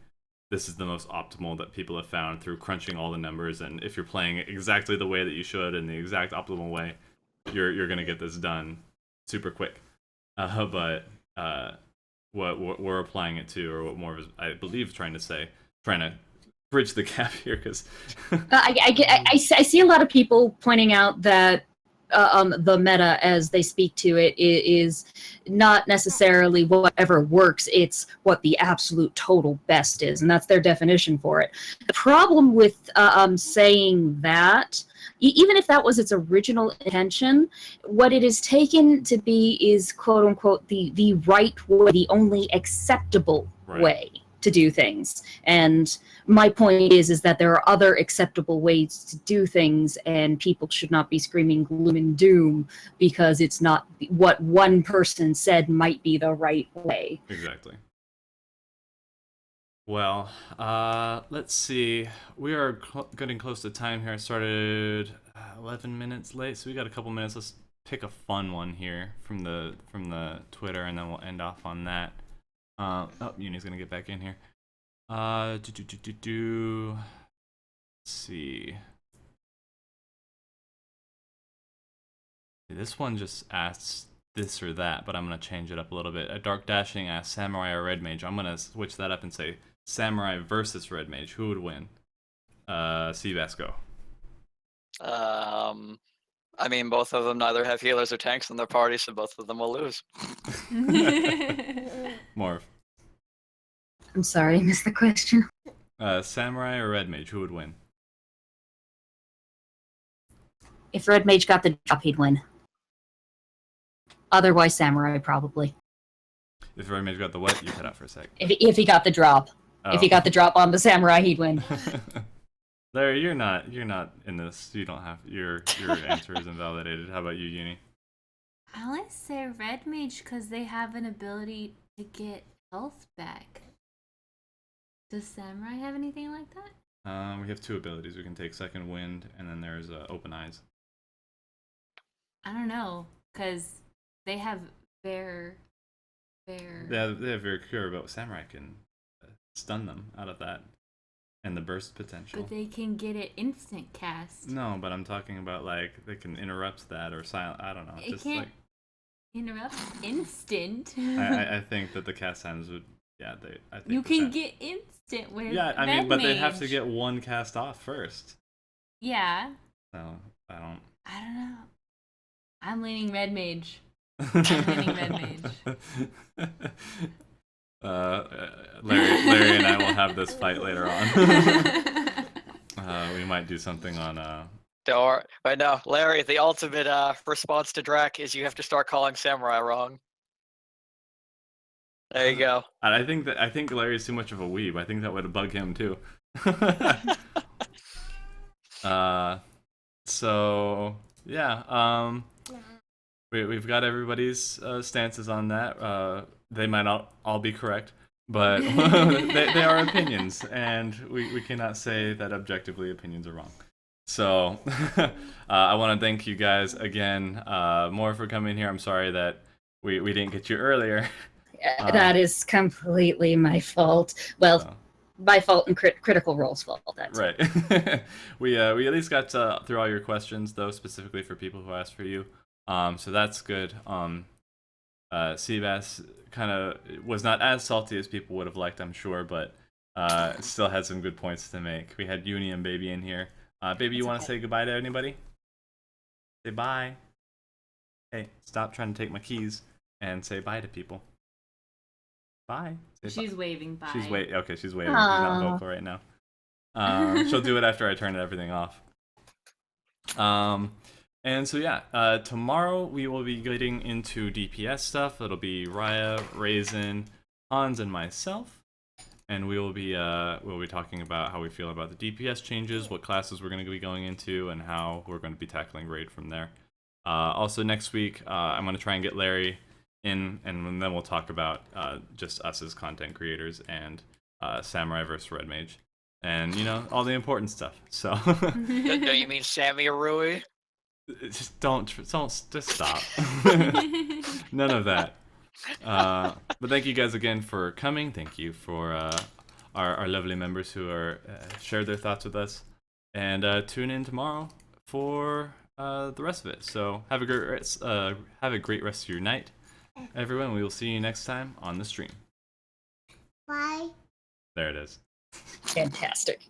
this is the most optimal that people have found through crunching all the numbers, and if you're playing it exactly the way that you should in the exact optimal way, you're gonna get this done super quick. But what we're applying it to, or what Morv is, I believe, trying to bridge the gap here, because I see a lot of people pointing out that the meta, as they speak to it, is not necessarily whatever works, it's what the absolute total best is, and that's their definition for it. The problem with saying that, even if that was its original intention, what it is taken to be is quote-unquote the right way, the only acceptable way to do things. And my point is that there are other acceptable ways to do things, and people should not be screaming gloom and doom because it's not what one person said might be the right way. Exactly. Well, let's see. We are getting close to time here. I started 11 minutes late, so we got a couple minutes. Let's pick a fun one here from the Twitter, and then we'll end off on that. Yuni's gonna get back in here. Let's see. This one just asks this or that, but I'm gonna change it up a little bit. A Dark Dashing asks Samurai or Red Mage. I'm gonna switch that up and say Samurai versus Red Mage. Who would win? Seebass, go. I mean, both of them neither have healers or tanks in their party, so both of them will lose. Morv. I'm sorry, I missed the question. Samurai or Red Mage, who would win? If Red Mage got the drop, he'd win. Otherwise, Samurai, probably. If Red Mage got the what? You cut out for a sec. If he got the drop. Oh. If he got the drop on the Samurai, he'd win. Larry, you're not in this. You don't have your answer is invalidated. How about you, Uni? I only say red mage because they have an ability to get health back. Does samurai have anything like that? We have 2 abilities. We can take Second Wind, and then there's Open Eyes. I don't know, because they have their... They have very cure, but samurai can stun them out of that. And the burst potential. But they can get it instant cast. No, but I'm talking about like they can interrupt that or silent. I don't know. It Just can't like interrupt instant. I think that the cast times would. Yeah, I think you can get instant with. Yeah, I mean, but they have to get 1 cast off first. Yeah. So I don't know. I'm leaning red mage. I'm leaning red mage. Larry and I will have this fight later on. We might do something on. Right now, Larry, the ultimate response to Drac is you have to start calling samurai wrong. There you go. I think Larry's too much of a weeb. I think that would bug him too. So yeah, we've got everybody's stances on that. They might not all be correct, but they are opinions, and we cannot say that objectively opinions are wrong. So I want to thank you guys again, more for coming here. I'm sorry that we didn't get you earlier. That is completely my fault. Well, my fault and Critical Role's fault. That's right. We at least got through all your questions, though, specifically for people who asked for you. So that's good. Seebass kind of was not as salty as people would have liked, I'm sure, but still had some good points to make. We had Yuni and Baby in here. Baby, you want to say goodbye to anybody? Say bye. Hey, stop trying to take my keys and say bye to people. Bye. She's waving bye. She's waving. Okay, she's waving. She's not vocal right now. She'll do it after I turn everything off. And so yeah, tomorrow we will be getting into DPS stuff. It'll be Raya, Raisin, Hans, and myself, and we'll be talking about how we feel about the DPS changes, what classes we're going to be going into, and how we're going to be tackling raid from there. Also next week, I'm going to try and get Larry in, and then we'll talk about just us as content creators and Samurai versus Red Mage, and all the important stuff. So. Don't you mean Sammy or Rui? Just don't just stop. None of that. But thank you guys again for coming. Thank you for our lovely members who are shared their thoughts with us, and tune in tomorrow for the rest of it. So have a great rest of your night, everyone. We will see you next time on the stream. Bye. There it is. fantastic.